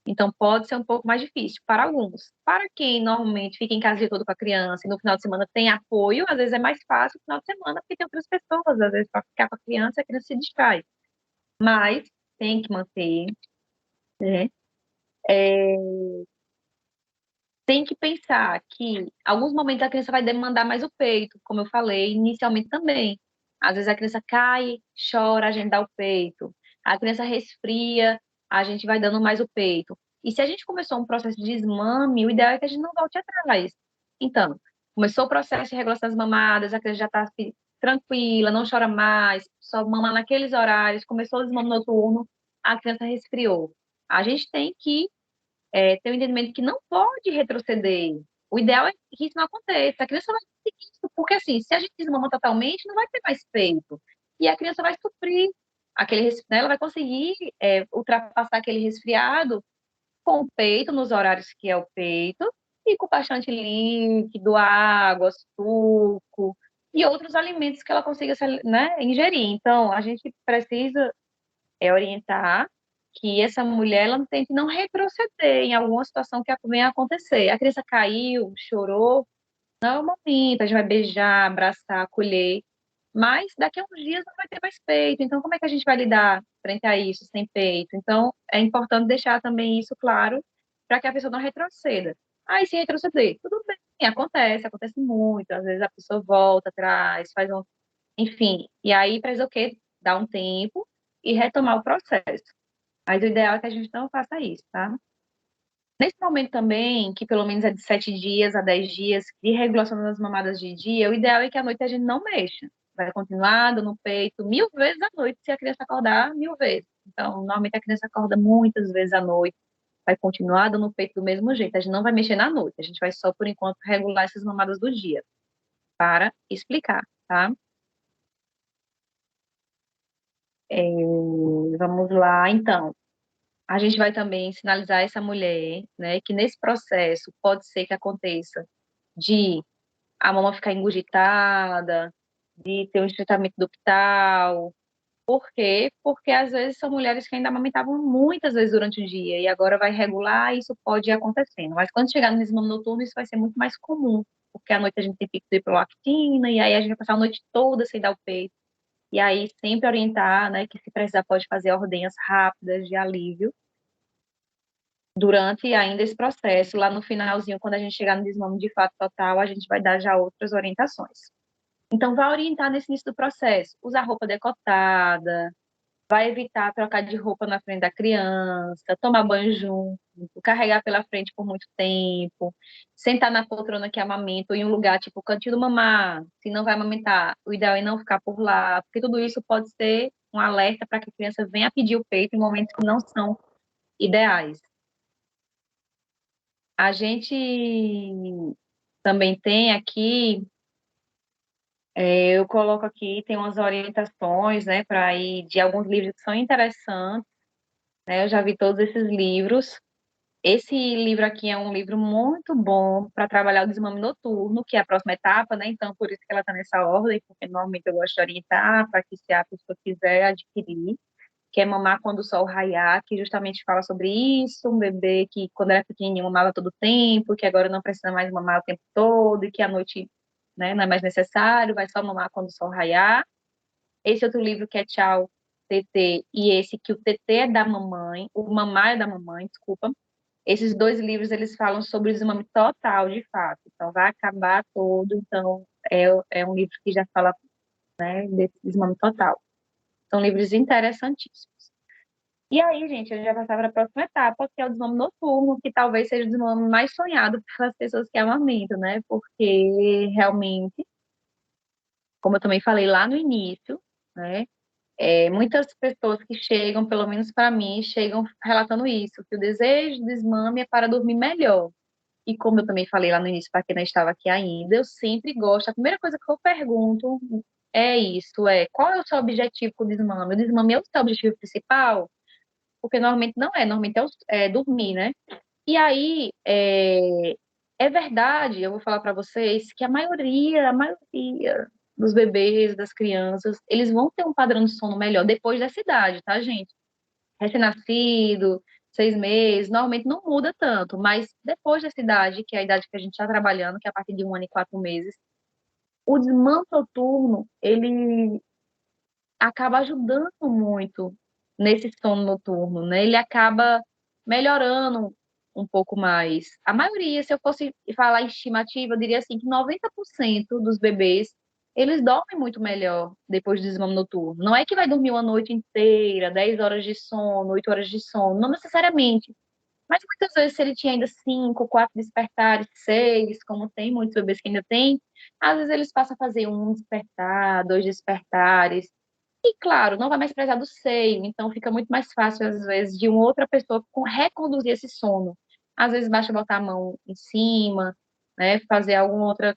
Então, pode ser um pouco mais difícil para alguns. Para quem normalmente fica em casa o dia todo com a criança e no final de semana tem apoio, às vezes é mais fácil no final de semana, porque tem outras pessoas, às vezes, para ficar com a criança se distrai. Mas tem que manter, né? É, tem que pensar que alguns momentos a criança vai demandar mais o peito, como eu falei inicialmente também. Às vezes a criança cai, chora, a gente dá o peito. A criança resfria, a gente vai dando mais o peito. E se a gente começou um processo de desmame, o ideal é que a gente não volte atrás. Então, começou o processo de regulação das mamadas, a criança já está tranquila, não chora mais, só mama naqueles horários, começou o desmame noturno, a criança resfriou. A gente tem que ter o entendimento que não pode retroceder. O ideal é que isso não aconteça. A criança vai conseguir isso, porque assim, se a gente desmama totalmente, não vai ter mais peito. E a criança vai sofrer né, ela vai conseguir ultrapassar aquele resfriado com o peito, nos horários que é o peito, e com bastante líquido, água, suco e outros alimentos que ela consiga, né, ingerir. Então, a gente precisa orientar que essa mulher ela tente não retroceder em alguma situação que venha a acontecer. A criança caiu, chorou, não é o momento, a gente vai beijar, abraçar, acolher, mas daqui a uns dias não vai ter mais peito, então como é que a gente vai lidar frente a isso, sem peito? Então, é importante deixar também isso claro, para que a pessoa não retroceda. Aí, se retroceder, tudo bem, acontece muito, às vezes a pessoa volta atrás, faz um, enfim, e aí precisa o quê? Dar um tempo e retomar o processo. Mas o ideal é que a gente não faça isso, tá? Nesse momento também, que pelo menos é de 7 dias a 10 dias de regulação das mamadas de dia, o ideal é que à noite a gente não mexa. Vai continuar dando peito 1000 vezes à noite se a criança acordar 1000 vezes. Então, normalmente a criança acorda muitas vezes à noite, vai continuar dando peito do mesmo jeito. A gente não vai mexer na noite, a gente vai só, por enquanto, regular essas mamadas do dia, para explicar, tá? É, vamos lá, então. A gente vai também sinalizar essa mulher, né, que nesse processo pode ser que aconteça de a mama ficar engurgitada, de ter um estreitamento ductal, Por quê? Porque às vezes são mulheres que ainda amamentavam muitas vezes durante o dia e agora vai regular, e isso pode ir acontecendo. Mas quando chegar no desmame noturno, isso vai ser muito mais comum, porque à noite a gente tem pico de prolactina e aí a gente vai passar a noite toda sem dar o peito. E aí sempre orientar, né, que se precisar pode fazer ordenhas rápidas de alívio durante ainda esse processo. Lá no finalzinho, quando a gente chegar no desmame de fato total, a gente vai dar já outras orientações. Então, vai orientar nesse início do processo. Usar roupa decotada, vai evitar trocar de roupa na frente da criança, tomar banho junto, carregar pela frente por muito tempo, sentar na poltrona que amamenta, ou em um lugar tipo o cantinho do mamar, se não vai amamentar, o ideal é não ficar por lá, porque tudo isso pode ser um alerta para que a criança venha pedir o peito em momentos que não são ideais. A gente também tem aqui, eu coloco aqui, tem umas orientações, né, para ir de alguns livros que são interessantes, né, eu já vi todos esses livros. Esse livro aqui é um livro muito bom para trabalhar o desmame noturno, que é a próxima etapa, né, então por isso que ela está nessa ordem, porque normalmente eu gosto de orientar para que se a pessoa quiser adquirir, que é Mamar Quando o Sol Raiar, que justamente fala sobre isso, um bebê que quando era pequenininho mamava todo o tempo, que agora não precisa mais mamar o tempo todo, e que à noite, né, não é mais necessário, vai só mamar quando o sol raiar. Esse outro livro que é Tchau, TT, e esse que o TT é da mamãe, o Mamar é da mamãe, desculpa. Esses dois livros, eles falam sobre o desmame total, de fato. Então, vai acabar todo. Então, é um livro que já fala, né, desse desmame total. São livros interessantíssimos. E aí, gente, a gente já passava para a próxima etapa, que é o desmame noturno, que talvez seja o desmame mais sonhado pelas pessoas que amamentam, né? Porque realmente, como eu também falei lá no início, né? Muitas pessoas que chegam, pelo menos para mim, chegam relatando isso, que o desejo de desmame é para dormir melhor. E como eu também falei lá no início, para quem não estava aqui ainda, eu sempre gosto, a primeira coisa que eu pergunto é isso, qual é o seu objetivo com o desmame? O desmame é o seu objetivo principal? Porque normalmente não é, normalmente é dormir, né? E aí, é verdade, eu vou falar para vocês que a maioria dos bebês, das crianças, eles vão ter um padrão de sono melhor depois dessa idade, tá, gente? Recém-nascido, 6 meses, normalmente não muda tanto, mas depois dessa idade, que é a idade que a gente está trabalhando, que é a partir de 1 ano e 4 meses, o desmame noturno, ele acaba ajudando muito nesse sono noturno, né? Ele acaba melhorando um pouco mais. A maioria, se eu fosse falar em estimativa, eu diria assim que 90% dos bebês, eles dormem muito melhor depois do desmame noturno. Não é que vai dormir uma noite inteira, 10 horas de sono, 8 horas de sono, não necessariamente. Mas muitas vezes, se ele tinha ainda 5, 4 despertares, 6, como tem muitos bebês que ainda têm, às vezes eles passam a fazer um despertar, 2 despertares, e claro, não vai mais precisar do seio, então fica muito mais fácil, às vezes, de uma outra pessoa reconduzir esse sono. Às vezes basta botar a mão em cima, né, fazer alguma outra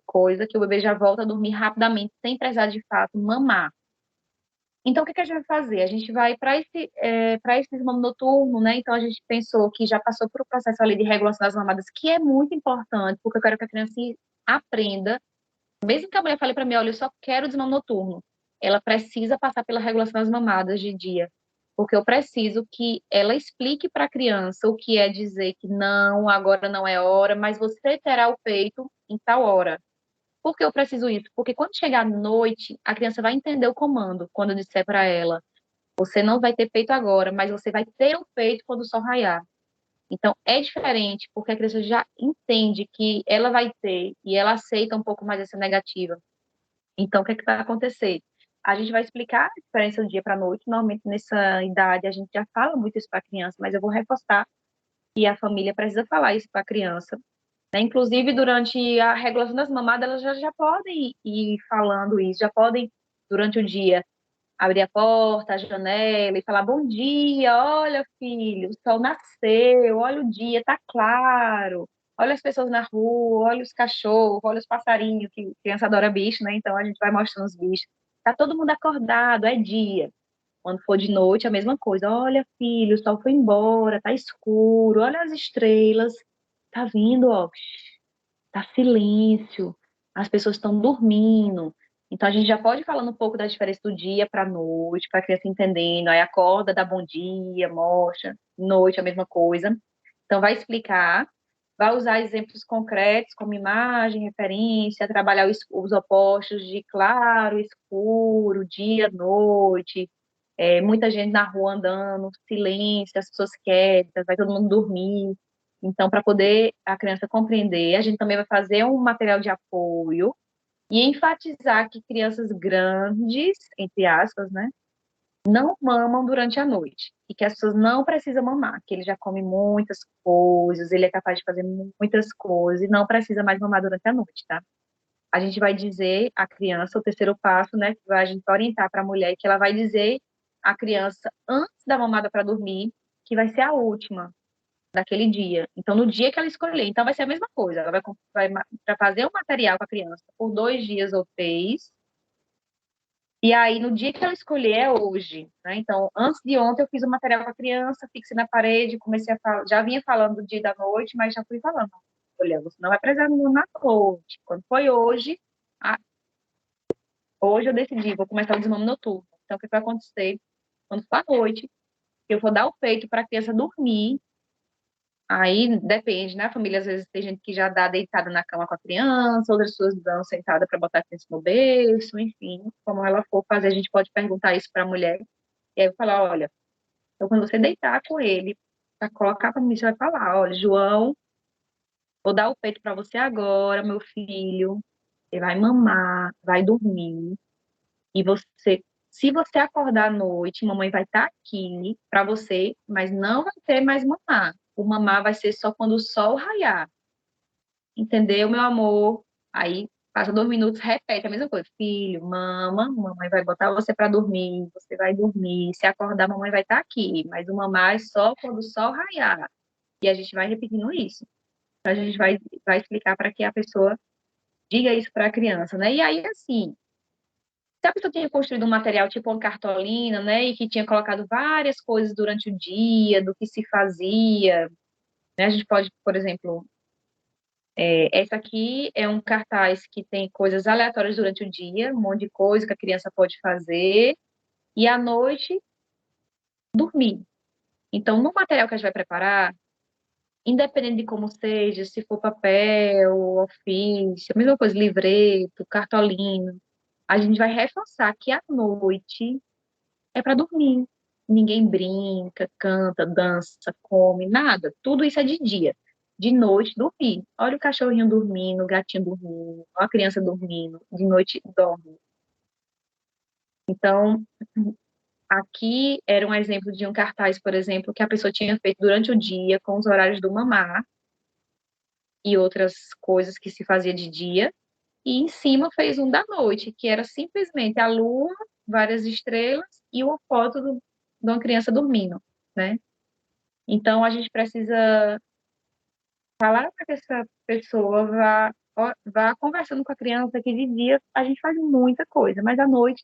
coisa que o bebê já volta a dormir rapidamente, sem precisar de fato mamar. Então, o que que a gente vai fazer? A gente vai para esse desmame noturno, né? Então, a gente pensou que já passou por um processo ali de regulação das mamadas, que é muito importante, porque eu quero que a criança aprenda. Mesmo que a mulher fale para mim, olha, eu só quero desmame noturno, ela precisa passar pela regulação das mamadas de dia, porque eu preciso que ela explique para a criança o que é dizer que não, agora não é hora, mas você terá o peito em tal hora. Por que eu preciso isso? Porque quando chegar à noite, a criança vai entender o comando, quando eu disser para ela, você não vai ter peito agora, mas você vai ter o peito quando o sol raiar. Então, é diferente, porque a criança já entende que ela vai ter e ela aceita um pouco mais essa negativa. Então, o que é que vai acontecer? A gente vai explicar a diferença do dia para a noite. Normalmente, nessa idade, a gente já fala muito isso para a criança, mas eu vou reforçar que a família precisa falar isso para a criança, né? Inclusive, durante a regulação das mamadas, elas já podem ir falando isso, já podem, durante o dia, abrir a porta, a janela e falar: bom dia, olha, filho, o sol nasceu, olha o dia, tá claro. Olha as pessoas na rua, olha os cachorros, olha os passarinhos, que criança adora bicho, né? Então a gente vai mostrando os bichos. Tá todo mundo acordado, é dia. Quando for de noite, a mesma coisa. Olha, filho, o sol foi embora, tá escuro, olha as estrelas. Tá vindo, ó, tá silêncio, as pessoas estão dormindo. Então, a gente já pode ir falando um pouco da diferença do dia para a noite, para a criança entendendo. Aí acorda, dá bom dia, mostra. Noite, a mesma coisa. Então, vai explicar. Vai usar exemplos concretos, como imagem, referência, trabalhar os opostos de claro, escuro, dia, noite. Muita gente na rua andando, silêncio, as pessoas quietas, vai todo mundo dormir. Então, para poder a criança compreender, a gente também vai fazer um material de apoio e enfatizar que crianças grandes, entre aspas, né, não mamam durante a noite e que as pessoas não precisam mamar, que ele já come muitas coisas, ele é capaz de fazer muitas coisas e não precisa mais mamar durante a noite, tá? A gente vai dizer à criança, o terceiro passo, né, que a gente vai orientar para a mulher, que ela vai dizer à criança antes da mamada para dormir, que vai ser a última daquele dia. Então, no dia que ela escolher, então vai ser a mesma coisa. Ela vai fazer um material com a criança por 2 dias ou 3. E aí, no dia que ela escolher, é hoje, né? Então, antes de ontem, eu fiz o material com a criança, fixei na parede, comecei a falar, já vinha falando do dia e da noite, mas já fui falando. Olha, você não vai precisar na noite. Quando foi hoje, a- hoje eu decidi, vou começar o desmame noturno. Então, o que vai acontecer? Quando for à noite, eu vou dar o peito para a criança dormir. Aí depende, né? A família, às vezes, tem gente que já dá deitada na cama com a criança, outras pessoas dão sentada para botar a criança no berço, enfim, como ela for fazer, a gente pode perguntar isso para a mulher. E aí eu falar, olha, então quando você deitar com ele, para colocar para mim, você vai falar, olha, João, vou dar o peito para você agora, meu filho. Você vai mamar, vai dormir. E você, se você acordar à noite, mamãe vai estar aqui para você, mas não vai ter mais mamar. O mamar vai ser só quando o sol raiar. Entendeu, meu amor? Aí passa 2 minutos, repete a mesma coisa. Filho, mama, mamãe vai botar você para dormir, você vai dormir. Se acordar, mamãe vai estar aqui, mas o mamar é só quando o sol raiar. E a gente vai repetindo isso. A gente vai explicar para que a pessoa diga isso para a criança, né? E aí, assim, se a pessoa tinha construído um material tipo uma cartolina, né, e que tinha colocado várias coisas durante o dia, do que se fazia, né, a gente pode, por exemplo, essa aqui é um cartaz que tem coisas aleatórias durante o dia, um monte de coisa que a criança pode fazer, e à noite, dormir. Então, no material que a gente vai preparar, independente de como seja, se for papel, ofício, a mesma coisa, livreto, cartolina, a gente vai reforçar que à noite é para dormir. Ninguém brinca, canta, dança, come, nada. Tudo isso é de dia. De noite, dormir. Olha o cachorrinho dormindo, o gatinho dormindo, olha a criança dormindo. De noite, dorme. Então, aqui era um exemplo de um cartaz, por exemplo, que a pessoa tinha feito durante o dia, com os horários do mamar e outras coisas que se fazia de dia. E em cima fez um da noite, que era simplesmente a lua, várias estrelas e uma foto de uma criança dormindo, né? Então, a gente precisa falar para que essa pessoa vá conversando com a criança, que de dia a gente faz muita coisa, mas à noite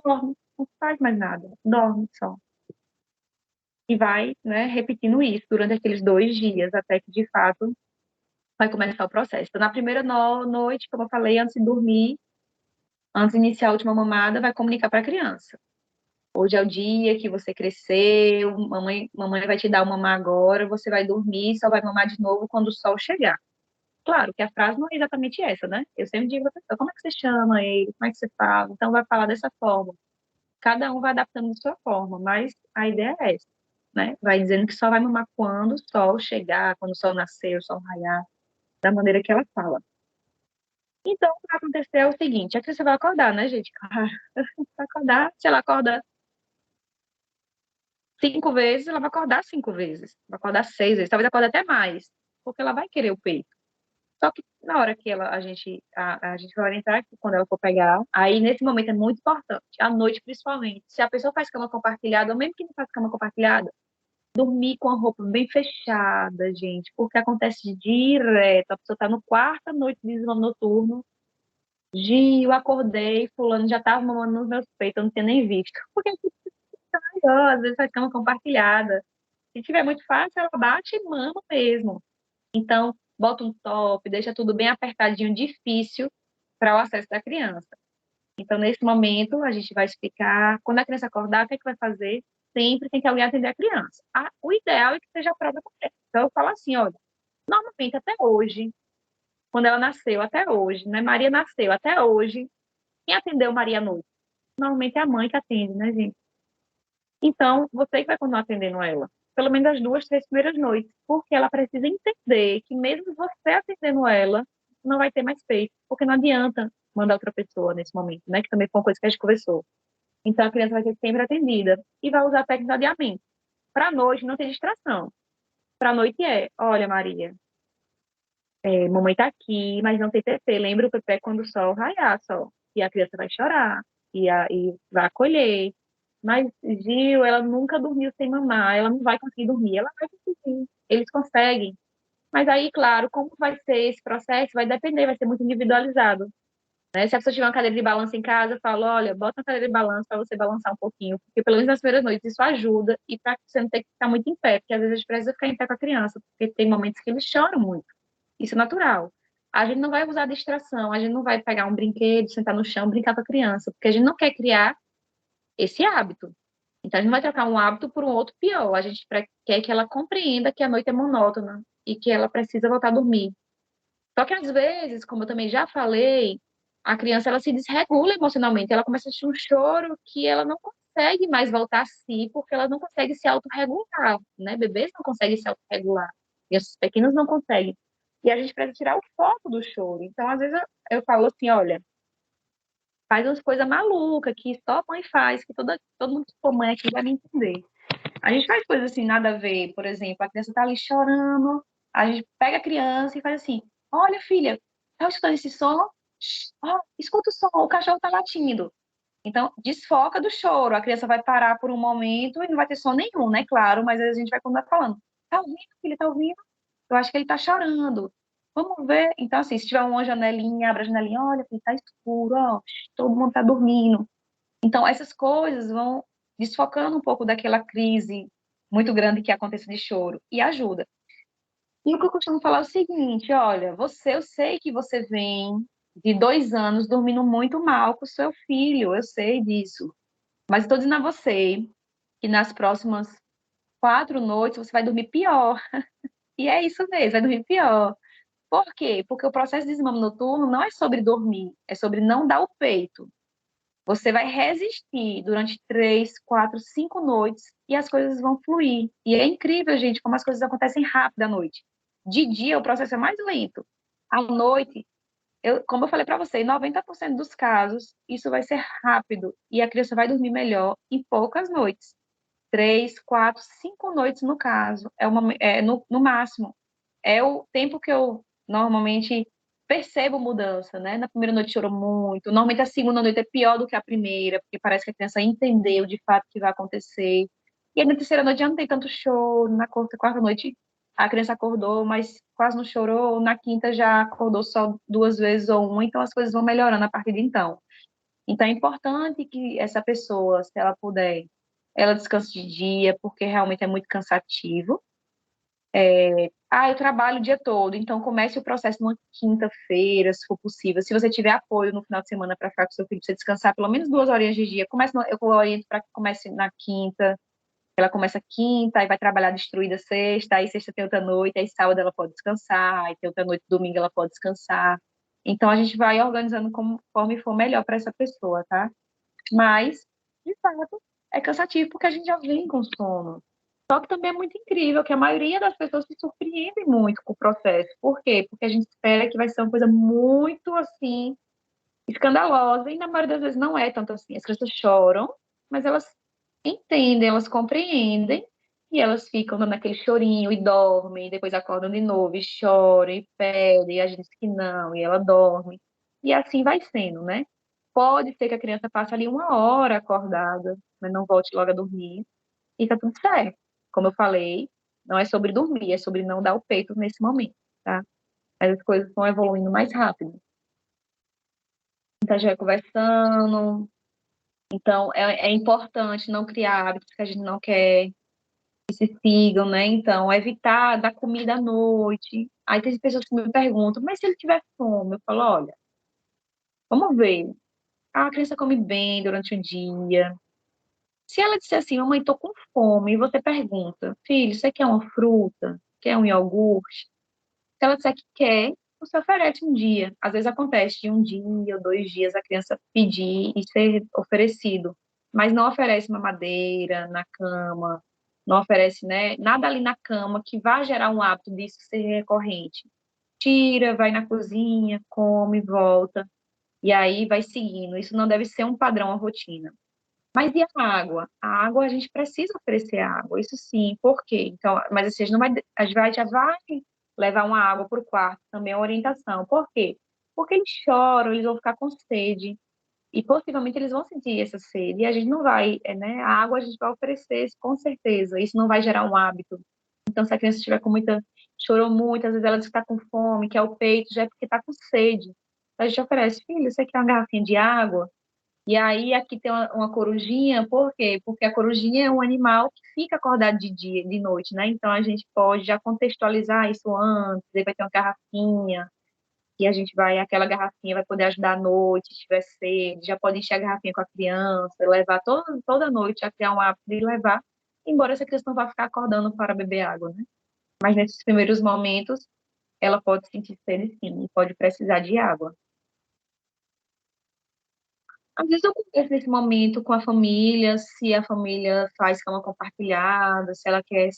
dorme, não faz mais nada, dorme só. E vai, né, repetindo isso durante aqueles 2 dias, até que, de fato, vai começar o processo. Então, na primeira noite, como eu falei, antes de dormir, antes de iniciar a última mamada, vai comunicar para a criança. Hoje é o dia que você cresceu, mamãe vai te dar uma mamar agora, você vai dormir, só vai mamar de novo quando o sol chegar. Claro que a frase não é exatamente essa, né? Eu sempre digo para a pessoa, como é que você chama ele? Como é que você fala? Então, vai falar dessa forma. Cada um vai adaptando de sua forma, mas a ideia é essa, né? Vai dizendo que só vai mamar quando o sol chegar, quando o sol nascer, o sol raiar, da maneira que ela fala. Então, o que vai acontecer é o seguinte, é que você vai acordar, né, gente? Claro, vai acordar, se ela acorda 5 vezes, ela vai acordar 5 vezes, vai acordar 6 vezes, talvez acorde até mais, porque ela vai querer o peito. Só que na hora que a gente vai orientar que quando ela for pegar, aí nesse momento é muito importante, à noite principalmente. Se a pessoa faz cama compartilhada, ou mesmo que não faz cama compartilhada, dormir com a roupa bem fechada, gente, porque acontece direto. A pessoa tá no quarta noite de desmame noturno, eu acordei, fulano já tava mamando nos meus peitos, eu não tinha nem visto. Porque às vezes faz cama compartilhada. Se tiver muito fácil, ela bate e mama mesmo. Então, bota um top, deixa tudo bem apertadinho, difícil para o acesso da criança. Então, nesse momento, a gente vai explicar. Quando a criança acordar, o que é que vai fazer? Sempre tem que alguém atender a criança. O ideal é que seja a própria criança. Então, eu falo assim, olha, normalmente até hoje, quando ela nasceu, até hoje, né? Maria nasceu, até hoje, quem atendeu Maria à noite? Normalmente é a mãe que atende, né, gente? Então, você que vai continuar atendendo ela. Pelo menos as 2, 3 primeiras noites. Porque ela precisa entender que mesmo você atendendo ela, não vai ter mais peito. Porque não adianta mandar outra pessoa nesse momento, né? Que também foi uma coisa que a gente conversou. Então, a criança vai ser sempre atendida. E vai usar a técnica de adiamento. Para a noite, não tem distração. Para a noite olha, Maria, mamãe tá aqui, mas não tem PP. Lembra o PP quando o sol raiar, só. E a criança vai chorar. E vai acolher. Mas Gil, ela nunca dormiu sem mamar. Ela não vai conseguir dormir. Ela vai conseguir. Eles conseguem. Mas aí, claro, como vai ser esse processo, vai depender, vai ser muito individualizado. Né? Se a pessoa tiver uma cadeira de balanço em casa, eu falo, olha, bota uma cadeira de balanço para você balançar um pouquinho, porque pelo menos nas primeiras noites isso ajuda e para você não ter que ficar muito em pé, porque às vezes a gente precisa ficar em pé com a criança, porque tem momentos que eles choram muito. Isso é natural. A gente não vai usar distração, a gente não vai pegar um brinquedo, sentar no chão, brincar com a criança, porque a gente não quer criar esse hábito. Então a gente não vai trocar um hábito por um outro pior. A gente quer que ela compreenda que a noite é monótona e que ela precisa voltar a dormir. Só que às vezes, como eu também já falei, a criança ela se desregula emocionalmente, ela começa a ter um choro que ela não consegue mais voltar a si, porque ela não consegue se autorregular, né? Bebês não conseguem se autorregular, e os pequenos não conseguem. E a gente precisa tirar o foco do choro. Então, às vezes, eu falo assim, olha, faz umas coisas malucas que só a mãe faz, que todo mundo que for mãe aqui vai me entender. A gente faz coisas assim, nada a ver. Por exemplo, a criança tá ali chorando, a gente pega a criança e faz assim: olha, filha, tá escutando esse som? Ó, escuta o som, o cachorro tá latindo. Então, desfoca do choro. A criança vai parar por um momento e não vai ter som nenhum, né? Claro, mas a gente vai continuar falando: tá ouvindo, filha, tá ouvindo? Eu acho que ele tá chorando. Vamos ver. Então, assim, se tiver uma janelinha, abre a janelinha, olha, filho, tá escuro, ó, todo mundo tá dormindo. Então, essas coisas vão desfocando um pouco daquela crise muito grande que acontece de choro e ajuda. E o que eu costumo falar é o seguinte: olha, eu sei que você vem de 2 anos dormindo muito mal com o seu filho, eu sei disso. Mas estou dizendo a você que nas próximas 4 noites você vai dormir pior. E é isso mesmo, vai dormir pior. Por quê? Porque o processo de desmame noturno não é sobre dormir, é sobre não dar o peito. Você vai resistir durante 3, 4, 5 noites e as coisas vão fluir. E é incrível, gente, como as coisas acontecem rápido à noite. De dia, o processo é mais lento. À noite, como eu falei para você, em 90% dos casos, isso vai ser rápido e a criança vai dormir melhor em poucas noites. 3, 4, 5 noites no caso, no máximo. É o tempo que eu normalmente percebo mudança, né? Na primeira noite chorou muito, normalmente a segunda noite é pior do que a primeira, porque parece que a criança entendeu de fato o que vai acontecer. E aí na terceira noite já não tem tanto choro, na quarta noite a criança acordou, mas quase não chorou, na quinta já acordou só 2 vezes ou uma, então as coisas vão melhorando a partir de então. Então é importante que essa pessoa, se ela puder, ela descanse de dia, porque realmente é muito cansativo. Eu trabalho o dia todo, então comece o processo numa quinta-feira, se for possível. Se você tiver apoio no final de semana para ficar com seu filho, para você descansar pelo menos 2 horinhas de dia, eu oriento para que comece na quinta. Ela começa quinta, aí vai trabalhar destruída sexta, aí sexta tem outra noite, aí sábado ela pode descansar, aí tem outra noite, domingo ela pode descansar. Então a gente vai organizando conforme for melhor para essa pessoa, tá? Mas, de fato, é cansativo porque a gente já vem com sono. Só que também é muito incrível que a maioria das pessoas se surpreende muito com o processo. Por quê? Porque a gente espera que vai ser uma coisa muito, assim, escandalosa, e na maioria das vezes não é tanto assim. As crianças choram, mas elas entendem, elas compreendem, e elas ficam dando aquele chorinho e dormem, e depois acordam de novo e choram e pedem, e a gente diz que não, e ela dorme. E assim vai sendo, né? Pode ser que a criança passe ali 1 hora acordada, mas não volte logo a dormir, e tá tudo certo. Como eu falei, não é sobre dormir, é sobre não dar o peito nesse momento, tá? Mas as coisas vão evoluindo mais rápido. Então, a gente vai conversando. Então, é importante não criar hábitos que a gente não quer que se sigam, né? Então, evitar dar comida à noite. Aí tem pessoas que me perguntam, mas se ele tiver fome? Eu falo, olha, vamos ver. A criança come bem durante o dia. Se ela disser assim, mamãe, tô com fome, e você pergunta, filho, você quer uma fruta? Quer um iogurte? Se ela disser que quer, você oferece um dia. Às vezes acontece de um dia ou 2 dias a criança pedir e ser oferecido, mas não oferece mamadeira na cama, não oferece, né, nada ali na cama que vá gerar um hábito disso ser recorrente. Tira, vai na cozinha, come, volta, e aí vai seguindo. Isso não deve ser um padrão, uma rotina. Mas e a água? A água a gente precisa oferecer água, isso sim. Por quê? Então, mas assim, a gente já vai levar uma água para o quarto, também é uma orientação. Por quê? Porque eles choram, eles vão ficar com sede e possivelmente eles vão sentir essa sede e a gente não vai, né? A água a gente vai oferecer com certeza. Isso não vai gerar um hábito. Então, se a criança estiver com muita, chorou muito, às vezes ela diz que está com fome, quer o peito, já é porque está com sede. A gente oferece, filho, você quer uma garrafinha de água? E aí aqui tem uma corujinha, por quê? Porque a corujinha é um animal que fica acordado de dia, de noite, né? Então a gente pode já contextualizar isso antes, aí vai ter uma garrafinha, e a gente vai, aquela garrafinha vai poder ajudar à noite, se tiver sede, já pode encher a garrafinha com a criança, levar toda noite a criar um hábito de levar, embora essa criança não vá ficar acordando para beber água, né? Mas nesses primeiros momentos, ela pode sentir sede sim, e pode precisar de água. Às vezes eu converso nesse momento com a família, se a família faz cama compartilhada, se ela quer,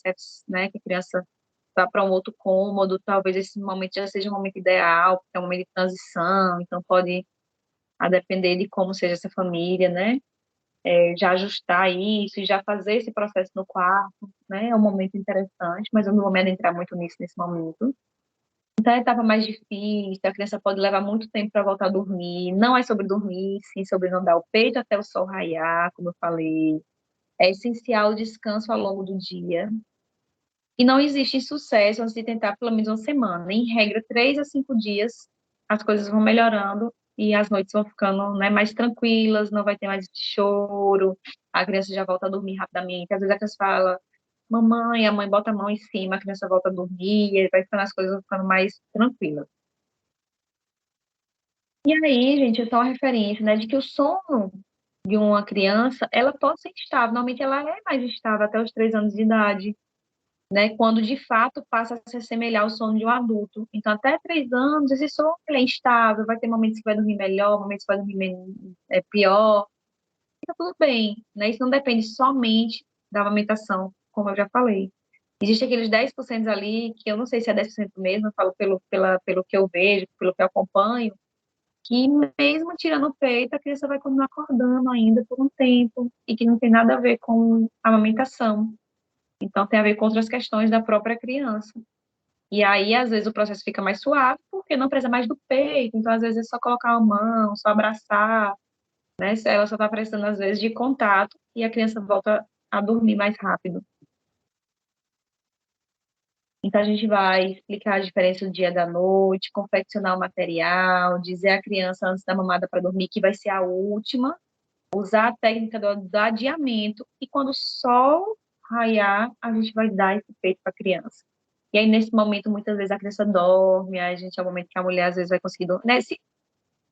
né, que a criança vá para um outro cômodo, talvez esse momento já seja um momento ideal, porque é um momento de transição, então pode, a depender de como seja essa família, né, já ajustar isso e já fazer esse processo no quarto, né, é um momento interessante, mas eu não vou me adentrar muito nisso nesse momento. Então, é a etapa mais difícil, a criança pode levar muito tempo para voltar a dormir. Não é sobre dormir, sim sobre não dar o peito até o sol raiar, como eu falei. É essencial o descanso ao longo do dia. E não existe sucesso antes de tentar pelo menos uma semana. Em regra, 3 a 5 dias, as coisas vão melhorando e as noites vão ficando, né, mais tranquilas, não vai ter mais esse choro, a criança já volta a dormir rapidamente. Às vezes a criança fala, mamãe, a mãe bota a mão em cima, a criança volta a dormir, e aí vai ficando as coisas vão ficando mais tranquilas. E aí, gente, é só uma referência, né, de que o sono de uma criança, ela pode ser estável. Normalmente ela é mais estável até os 3 anos de idade, né, quando de fato passa a se assemelhar ao sono de um adulto. Então, até 3 anos, esse sono ele é instável, vai ter momentos que vai dormir melhor, momentos que vai dormir pior, fica tudo bem, né? Isso não depende somente da amamentação, como eu já falei. Existem aqueles 10% ali, que eu não sei se é 10% mesmo, eu falo pelo que eu vejo, pelo que eu acompanho, que mesmo tirando o peito, a criança vai continuar acordando ainda por um tempo, e que não tem nada a ver com a amamentação. Então, tem a ver com outras questões da própria criança. E aí, às vezes, o processo fica mais suave, porque não precisa mais do peito. Então, às vezes, é só colocar a mão, só abraçar, né? Ela só está precisando, às vezes, de contato e a criança volta a dormir mais rápido. Então, a gente vai explicar a diferença do dia e da noite, confeccionar o material, dizer à criança antes da mamada para dormir que vai ser a última, usar a técnica do adiamento e quando o sol raiar, a gente vai dar esse peito para a criança. E aí, nesse momento, muitas vezes a criança dorme, a gente é o momento que a mulher às vezes vai conseguir dormir.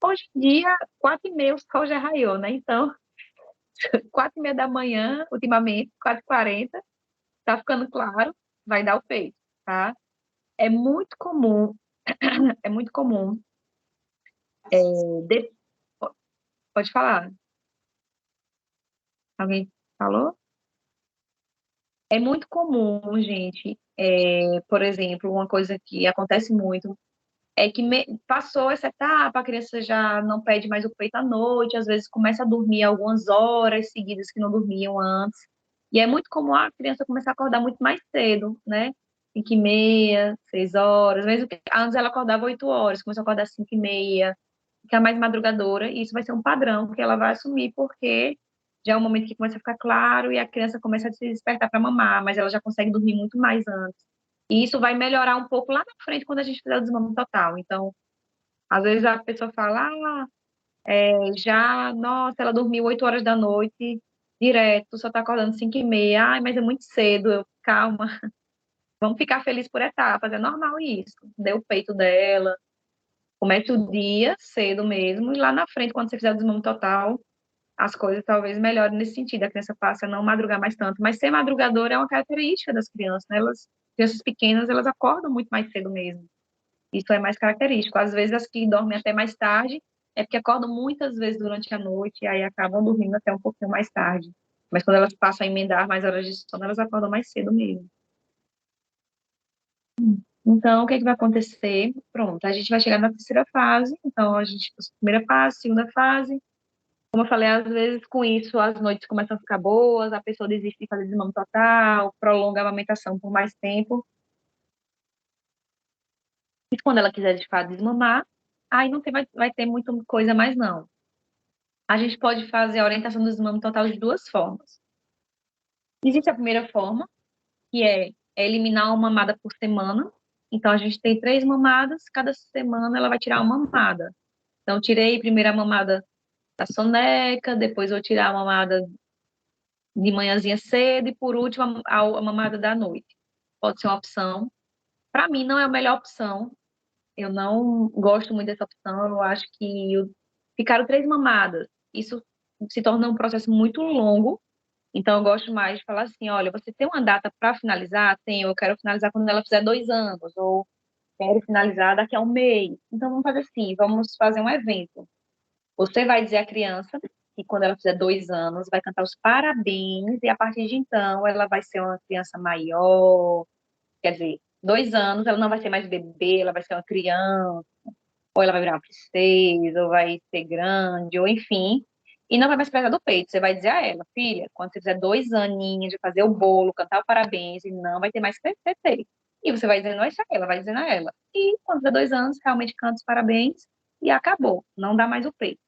Hoje em dia, 4h30 o sol já raiou, né? Então, 4h30 da manhã, ultimamente, 4h40, tá ficando claro, vai dar o peito, tá? É muito comum, é muito comum. de- Pode falar. Alguém falou? É muito comum, gente, por exemplo, uma coisa que acontece muito é que passou essa etapa, a criança já não pede mais o peito à noite, às vezes começa a dormir algumas horas seguidas que não dormiam antes. E é muito comum a criança começar a acordar muito mais cedo, né? 5h30, 6 horas, mesmo que antes ela acordava 8 horas, começou a acordar 5h30, ficar mais madrugadora, e isso vai ser um padrão que ela vai assumir, porque já é um momento que começa a ficar claro e a criança começa a se despertar para mamar, mas ela já consegue dormir muito mais antes. E isso vai melhorar um pouco lá na frente quando a gente fizer o desmame total. Então, às vezes a pessoa fala, nossa, ela dormiu 8 horas da noite, direto, só tá acordando 5h30. Ai, mas é muito cedo. Calma, vamos ficar felizes por etapas, é normal isso. Deu o peito dela, Comece o dia cedo mesmo, e lá na frente, quando você fizer o desmame total, as coisas talvez melhorem nesse sentido. A criança passe a não madrugar mais tanto. Mas ser madrugadora é uma característica das crianças, né? Crianças pequenas, elas acordam muito mais cedo mesmo. Isso é mais característico. Às vezes, as que dormem até mais tarde é porque acordam muitas vezes durante a noite e aí acabam dormindo até um pouquinho mais tarde. Mas quando elas passam a emendar mais horas de sono, elas acordam mais cedo mesmo. Então, o que é que vai acontecer? Pronto, a gente vai chegar na terceira fase. Então, a gente, primeira fase, segunda fase. Como eu falei, às vezes com isso as noites começam a ficar boas, a pessoa desiste de fazer desmame total, prolonga a amamentação por mais tempo. E quando ela quiser de fato desmamar, aí não tem, vai ter muita coisa mais não. A gente pode fazer a orientação do desmame total de duas formas. Existe a primeira forma, que é eliminar uma mamada por semana. Então, a gente tem 3 mamadas, cada semana ela vai tirar uma mamada. Então, tirei primeiro a mamada da soneca, depois vou tirar a mamada de manhãzinha cedo e, por último, a mamada da noite. Pode ser uma opção. Para mim, não é a melhor opção. Eu não gosto muito dessa opção. Eu acho que ficaram 3 mamadas. Isso se torna um processo muito longo. Então, eu gosto mais de falar assim: olha, você tem uma data para finalizar? Tenho, eu quero finalizar quando ela fizer 2 anos, ou quero finalizar daqui a um mês. Então, vamos fazer assim: vamos fazer um evento. Você vai dizer à criança que quando ela fizer 2 anos, vai cantar os parabéns, e a partir de então ela vai ser uma criança maior. Quer dizer, 2 anos ela não vai ser mais bebê, ela vai ser uma criança, ou ela vai virar uma princesa, ou vai ser grande, ou enfim. E não vai mais precisar do peito. Você vai dizer a ela, filha, quando você fizer 2 aninhos de fazer o bolo, cantar o parabéns, e não vai ter mais peito. E você vai dizendo isso a ela, vai dizendo a ela. E quando fizer 2 anos, realmente canta os parabéns e acabou. Não dá mais o peito.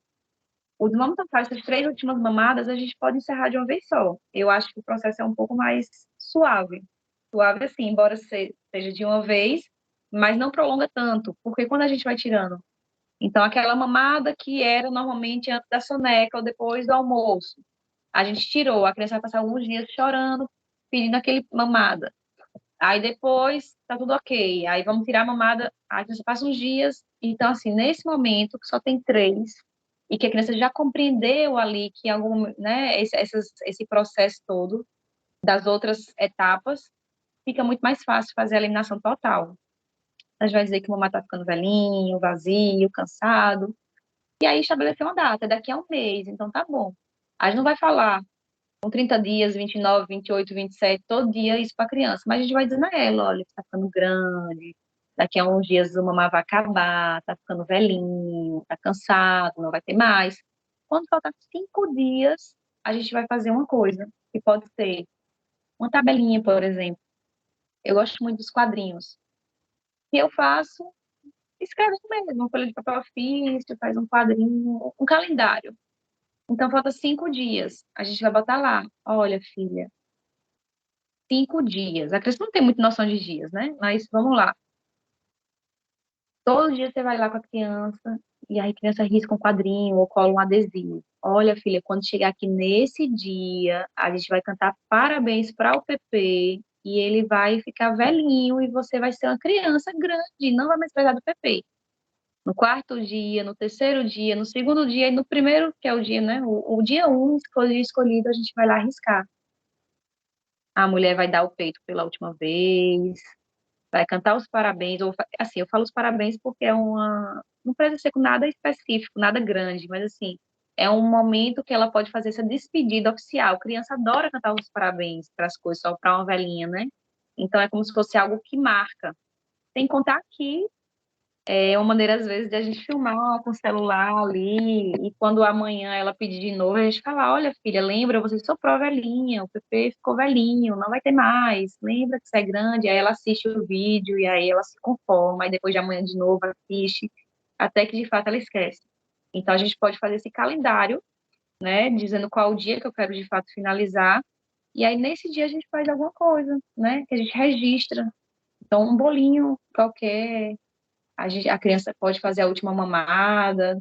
Vamos tentar essas 3 últimas mamadas, a gente pode encerrar de uma vez só. Eu acho que o processo é um pouco mais suave. Suave assim, embora seja de uma vez, mas não prolonga tanto, porque quando a gente vai tirando. Então, aquela mamada que era normalmente antes da soneca ou depois do almoço, a gente tirou, a criança vai passar alguns dias chorando, pedindo aquele mamada. Aí depois tá tudo ok. Aí vamos tirar a mamada, a criança passa uns dias. Então, assim, nesse momento, que só tem 3, e que a criança já compreendeu ali que algum, né, esse processo todo das outras etapas, fica muito mais fácil fazer a eliminação total. A gente vai dizer que o mamá tá ficando velhinho, vazio, cansado. E aí estabelecer uma data, daqui a um mês, então tá bom. A gente não vai falar com 30 dias, 29, 28, 27, todo dia isso para a criança. Mas a gente vai dizendo a ela, olha, você tá ficando grande, daqui a uns dias o mamá vai acabar, tá ficando velhinho, tá cansado, não vai ter mais. Quando faltar 5 dias, a gente vai fazer uma coisa, que pode ser uma tabelinha, por exemplo. Eu gosto muito dos quadrinhos. E eu faço, escrevo mesmo, uma folha de papel ofício, faz um quadrinho, um calendário. Então, falta 5 dias. A gente vai botar lá. Olha, filha, 5 dias. A criança não tem muita noção de dias, né? Mas vamos lá. Todo dia você vai lá com a criança e aí a criança risca um quadrinho ou cola um adesivo. Olha, filha, quando chegar aqui nesse dia, a gente vai cantar parabéns para o Pepe e ele vai ficar velhinho e você vai ser uma criança grande, não vai mais precisar do Pepe. No quarto dia, no terceiro dia, no segundo dia e no primeiro, que é o dia, né? O dia um escolhido, a gente vai lá arriscar. A mulher vai dar o peito pela última vez, vai cantar os parabéns, ou assim, eu falo os parabéns porque é uma. Não precisa ser com nada específico, nada grande, mas assim, é um momento que ela pode fazer essa despedida oficial. A criança adora cantar os parabéns para as coisas, só para uma velhinha, né? Então é como se fosse algo que marca. Sem contar que é uma maneira, às vezes, de a gente filmar com o celular ali, e quando amanhã ela pedir de novo, a gente fala, olha, filha, lembra, você soprou a velhinha, o Pepe ficou velhinho, não vai ter mais, lembra que você é grande, aí ela assiste o vídeo, e aí ela se conforma, aí depois de amanhã de novo assiste, até que de fato ela esquece. Então a gente pode fazer esse calendário, né, dizendo qual o dia que eu quero de fato finalizar, e aí nesse dia a gente faz alguma coisa, né, que a gente registra. Então um bolinho qualquer, a criança pode fazer a última mamada,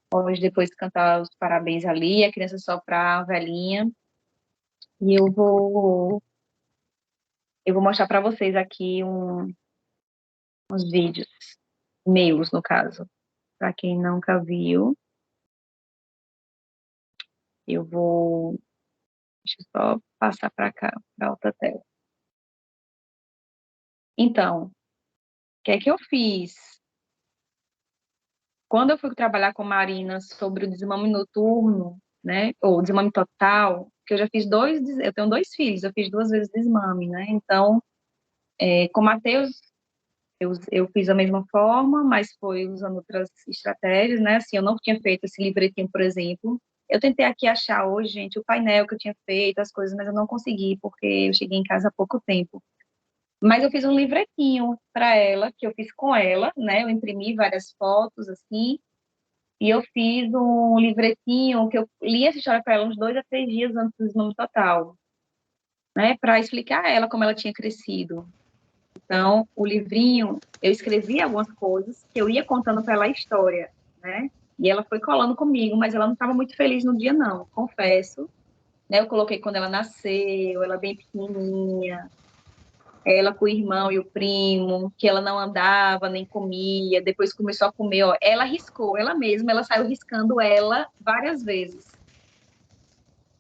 pode depois cantar os parabéns ali, a criança soprar a velhinha. E eu vou mostrar para vocês aqui uns vídeos, meus, no caso. para quem nunca viu. Eu vou, deixa eu só passar para cá, para outra tela. Então, o que é que eu fiz? Quando eu fui trabalhar com Marina sobre o desmame noturno, né, ou desmame total, que eu já fiz eu tenho dois filhos, eu fiz duas vezes desmame, né, então, com o Matheus, eu fiz da mesma forma, mas foi usando outras estratégias, né, assim, eu não tinha feito esse livretinho, por exemplo, eu tentei aqui achar hoje, gente, o painel que eu tinha feito, as coisas, mas eu não consegui, porque eu cheguei em casa há pouco tempo. Mas eu fiz um livretinho para ela, que eu fiz com ela, né, eu imprimi várias fotos, assim, e eu fiz um livretinho que eu li essa história para ela uns 2 a 3 dias antes do desmame total, né, para explicar a ela como ela tinha crescido. Então, o livrinho, eu escrevi algumas coisas que eu ia contando para ela a história, né, e ela foi colando comigo, mas ela não estava muito feliz no dia, não, confesso, né, eu coloquei quando ela nasceu, ela bem pequenininha, ela com o irmão e o primo, que ela não andava nem comia, depois começou a comer, ó, ela riscou, ela mesma, ela saiu riscando ela várias vezes.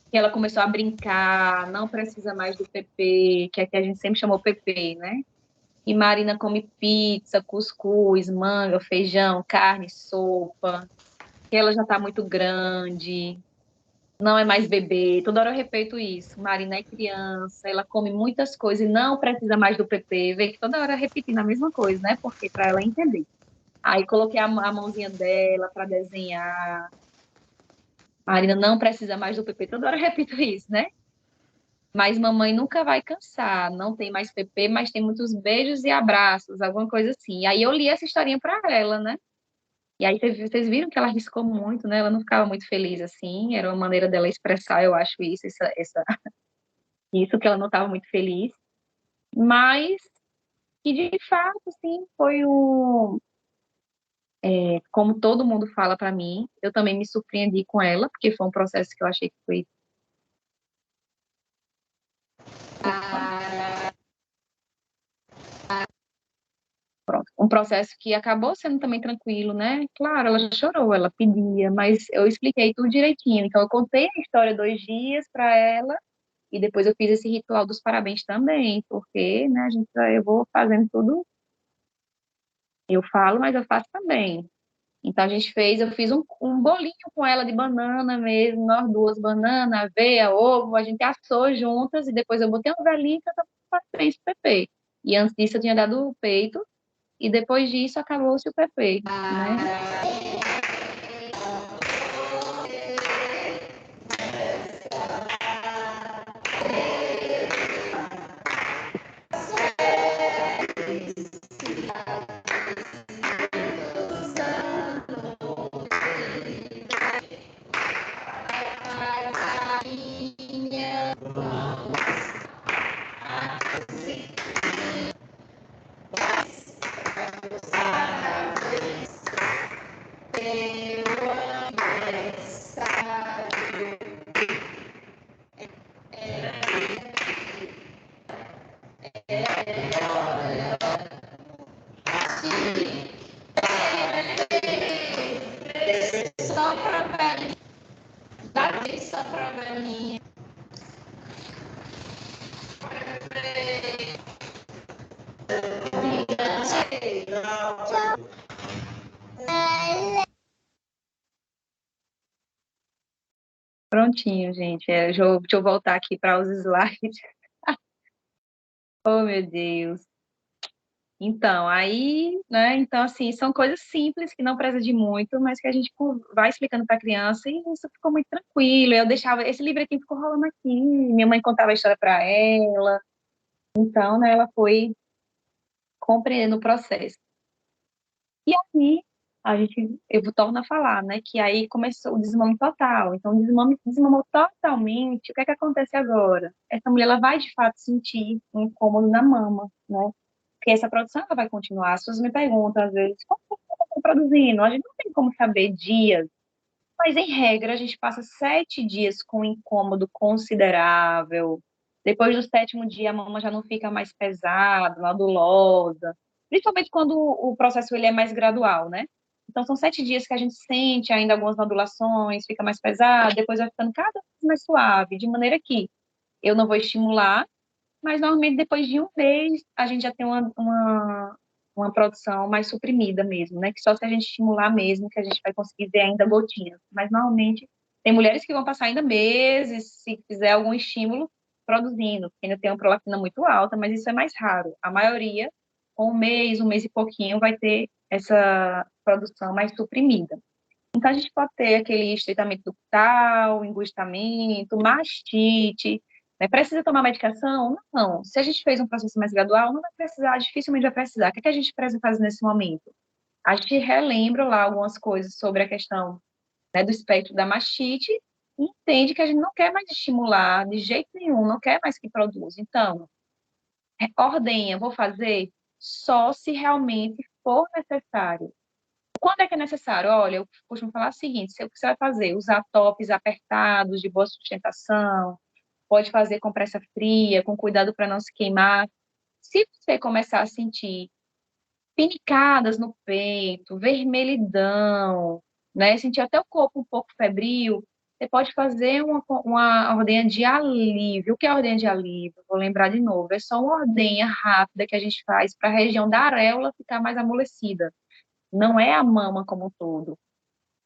Que ela começou a brincar, não precisa mais do PP, que aqui a gente sempre chamou PP, né? E Marina come pizza, cuscuz, manga, feijão, carne, sopa, que ela já tá muito grande, não é mais bebê. Toda hora eu repito isso. Marina é criança, ela come muitas coisas e não precisa mais do PP. Vê que toda hora repetindo a mesma coisa, né? Porque para ela entender. Aí coloquei a mãozinha dela para desenhar. Marina não precisa mais do PP. Toda hora eu repito isso, né? Mas mamãe nunca vai cansar. Não tem mais PP, mas tem muitos beijos e abraços, alguma coisa assim. Aí eu li essa historinha para ela, né? E aí vocês viram que ela riscou muito, né? Ela não ficava muito feliz assim. Era uma maneira dela expressar, eu acho isso, isso que ela não estava muito feliz, mas que de fato, sim, foi como todo mundo fala para mim, eu também me surpreendi com ela, porque foi um processo que eu achei que foi pronto, um processo que acabou sendo também tranquilo, né? Claro, ela já chorou, ela pedia, mas eu expliquei tudo direitinho. Então eu contei a história 2 dias para ela e depois eu fiz esse ritual dos parabéns também, porque, né, eu vou fazendo tudo, eu falo, mas eu faço também. Então eu fiz um bolinho com ela de banana mesmo, nós duas, banana, aveia, ovo, a gente assou juntas e depois eu botei um velhinho que eu parabéns pro Pepe. E antes disso eu tinha dado o peito e depois disso acabou-se o Pepe, né? Prontinho, gente. Deixa eu voltar aqui para os slides. Oh, meu Deus. Então, aí, né? Então, assim, são coisas simples que não precisa de muito, mas que a gente vai explicando para a criança e isso ficou muito tranquilo. Eu deixava, esse livretinho ficou rolando aqui, minha mãe contava a história para ela, então, né, ela foi compreendendo o processo. E aí, eu torno a falar, né, que aí começou o desmame total. Então, o desmame desmamou totalmente. O que é que acontece agora? Essa mulher, ela vai, de fato, sentir um incômodo na mama, né? Porque essa produção, ela vai continuar. As pessoas me perguntam, às vezes, como você está produzindo? A gente não tem como saber dias, mas, em regra, a gente passa 7 dias com um incômodo considerável. Depois do sétimo dia, a mama já não fica mais pesada, nodulosa. Principalmente quando o processo ele é mais gradual, né? Então, são 7 dias que a gente sente ainda algumas nodulações, fica mais pesado, depois vai ficando cada vez mais suave, de maneira que eu não vou estimular, mas normalmente depois de um mês a gente já tem uma produção mais suprimida mesmo, né? Que só se a gente estimular mesmo que a gente vai conseguir ver ainda gotinhas. Mas normalmente tem mulheres que vão passar ainda meses, se fizer algum estímulo, produzindo, porque ainda tem uma prolactina muito alta, mas isso é mais raro. A maioria, com um mês e pouquinho, vai ter essa produção mais suprimida. Então, a gente pode ter aquele estreitamento ductal, engurgitamento, mastite, né? Precisa tomar medicação? Não. Se a gente fez um processo mais gradual, não vai precisar, dificilmente vai precisar. O que é que a gente precisa fazer nesse momento? A gente relembra lá algumas coisas sobre a questão, né, do espectro da mastite e entende que a gente não quer mais estimular de jeito nenhum, não quer mais que produza. Então, ordenha, vou fazer só se realmente for necessário. Quando é que é necessário? Olha, eu costumo falar o seguinte: se você vai fazer, usar tops apertados, de boa sustentação, pode fazer compressa fria, com cuidado para não se queimar. Se você começar a sentir pinicadas no peito, vermelhidão, né, sentir até o corpo um pouco febril, você pode fazer uma ordenha de alívio. O que é ordenha de alívio? Vou lembrar de novo. É só uma ordenha rápida que a gente faz para a região da areola ficar mais amolecida. Não é a mama como um todo.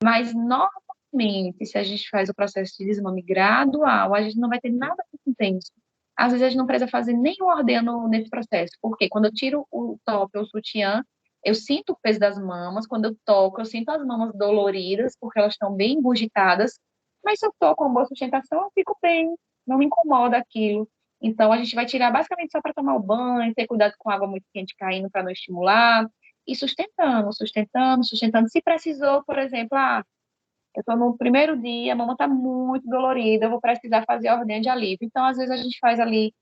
Mas, normalmente, se a gente faz o processo de desmame gradual, a gente não vai ter nada muito intenso. Às vezes, a gente não precisa fazer nenhum ordeno nesse processo. Porque quando eu tiro o top ou o sutiã, eu sinto o peso das mamas. Quando eu toco, eu sinto as mamas doloridas, porque elas estão bem engurgitadas. Mas se eu toco com boa sustentação, eu fico bem. Não me incomoda aquilo. Então, a gente vai tirar basicamente só para tomar o banho, ter cuidado com água muito quente caindo para não estimular e sustentando, sustentando, sustentando. Se precisou, por exemplo, eu estou no primeiro dia, a mama está muito dolorida, eu vou precisar fazer a ordem de alívio. Então, às vezes, a gente faz ali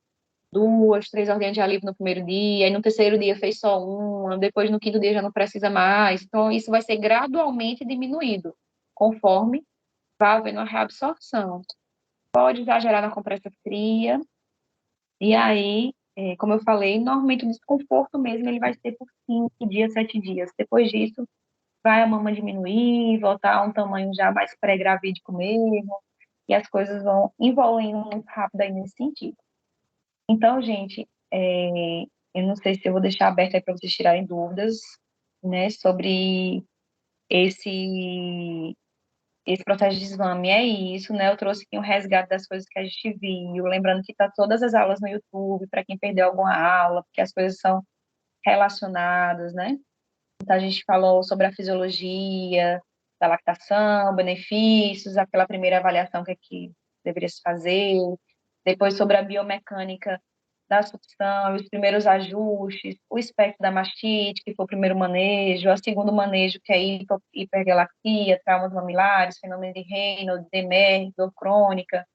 2, 3 ordens de alívio no primeiro dia, aí no terceiro dia fez só uma, depois no quinto dia já não precisa mais. Então, isso vai ser gradualmente diminuído, conforme vai havendo a reabsorção. Pode exagerar na compressa fria, e aí, como eu falei, normalmente o desconforto mesmo ele vai ser por 5 dias, 7 dias. Depois disso, vai a mama diminuir, voltar a um tamanho já mais pré-gravídico mesmo, e as coisas vão evoluindo muito rápido aí nesse sentido. Então, gente, eu não sei se eu vou deixar aberto aí para vocês tirarem dúvidas, né, sobre esse esse processo de exame. É isso, né? Eu trouxe aqui um resgate das coisas que a gente viu, lembrando que tá todas as aulas no YouTube para quem perdeu alguma aula, porque as coisas são relacionadas, né? Então, a gente falou sobre a fisiologia da lactação, benefícios, aquela primeira avaliação que deveria se fazer, depois sobre a biomecânica da sucção, os primeiros ajustes, o espectro da mastite, que foi o primeiro manejo, o segundo manejo, que é hipergalactia, traumas mamilares, fenômeno de Reynolds, DMR, dor crônica,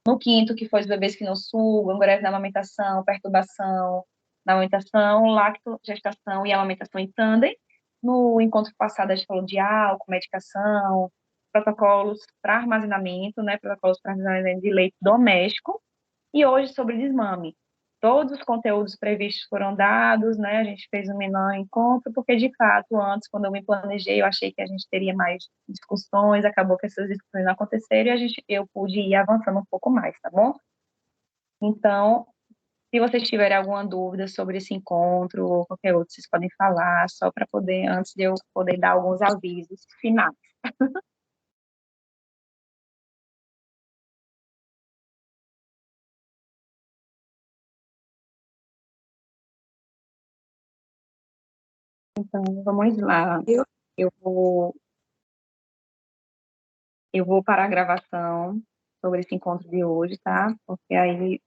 no quinto, que foi os bebês que não sugam, greve na amamentação, perturbação na amamentação, lacto, gestação e amamentação em tandem. No encontro passado, a gente falou de álcool, medicação, protocolos para armazenamento, né, protocolos para armazenamento de leite doméstico, e hoje sobre desmame. Todos os conteúdos previstos foram dados, né? A gente fez um menor encontro, porque de fato, antes, quando eu me planejei, eu achei que a gente teria mais discussões, acabou que essas discussões não aconteceram e eu pude ir avançando um pouco mais, tá bom? Então, se vocês tiverem alguma dúvida sobre esse encontro ou qualquer outro, vocês podem falar, só para poder, antes de eu poder dar alguns avisos finais. Então, vamos lá. Eu, Eu vou, eu vou parar a gravação sobre esse encontro de hoje, tá? Porque aí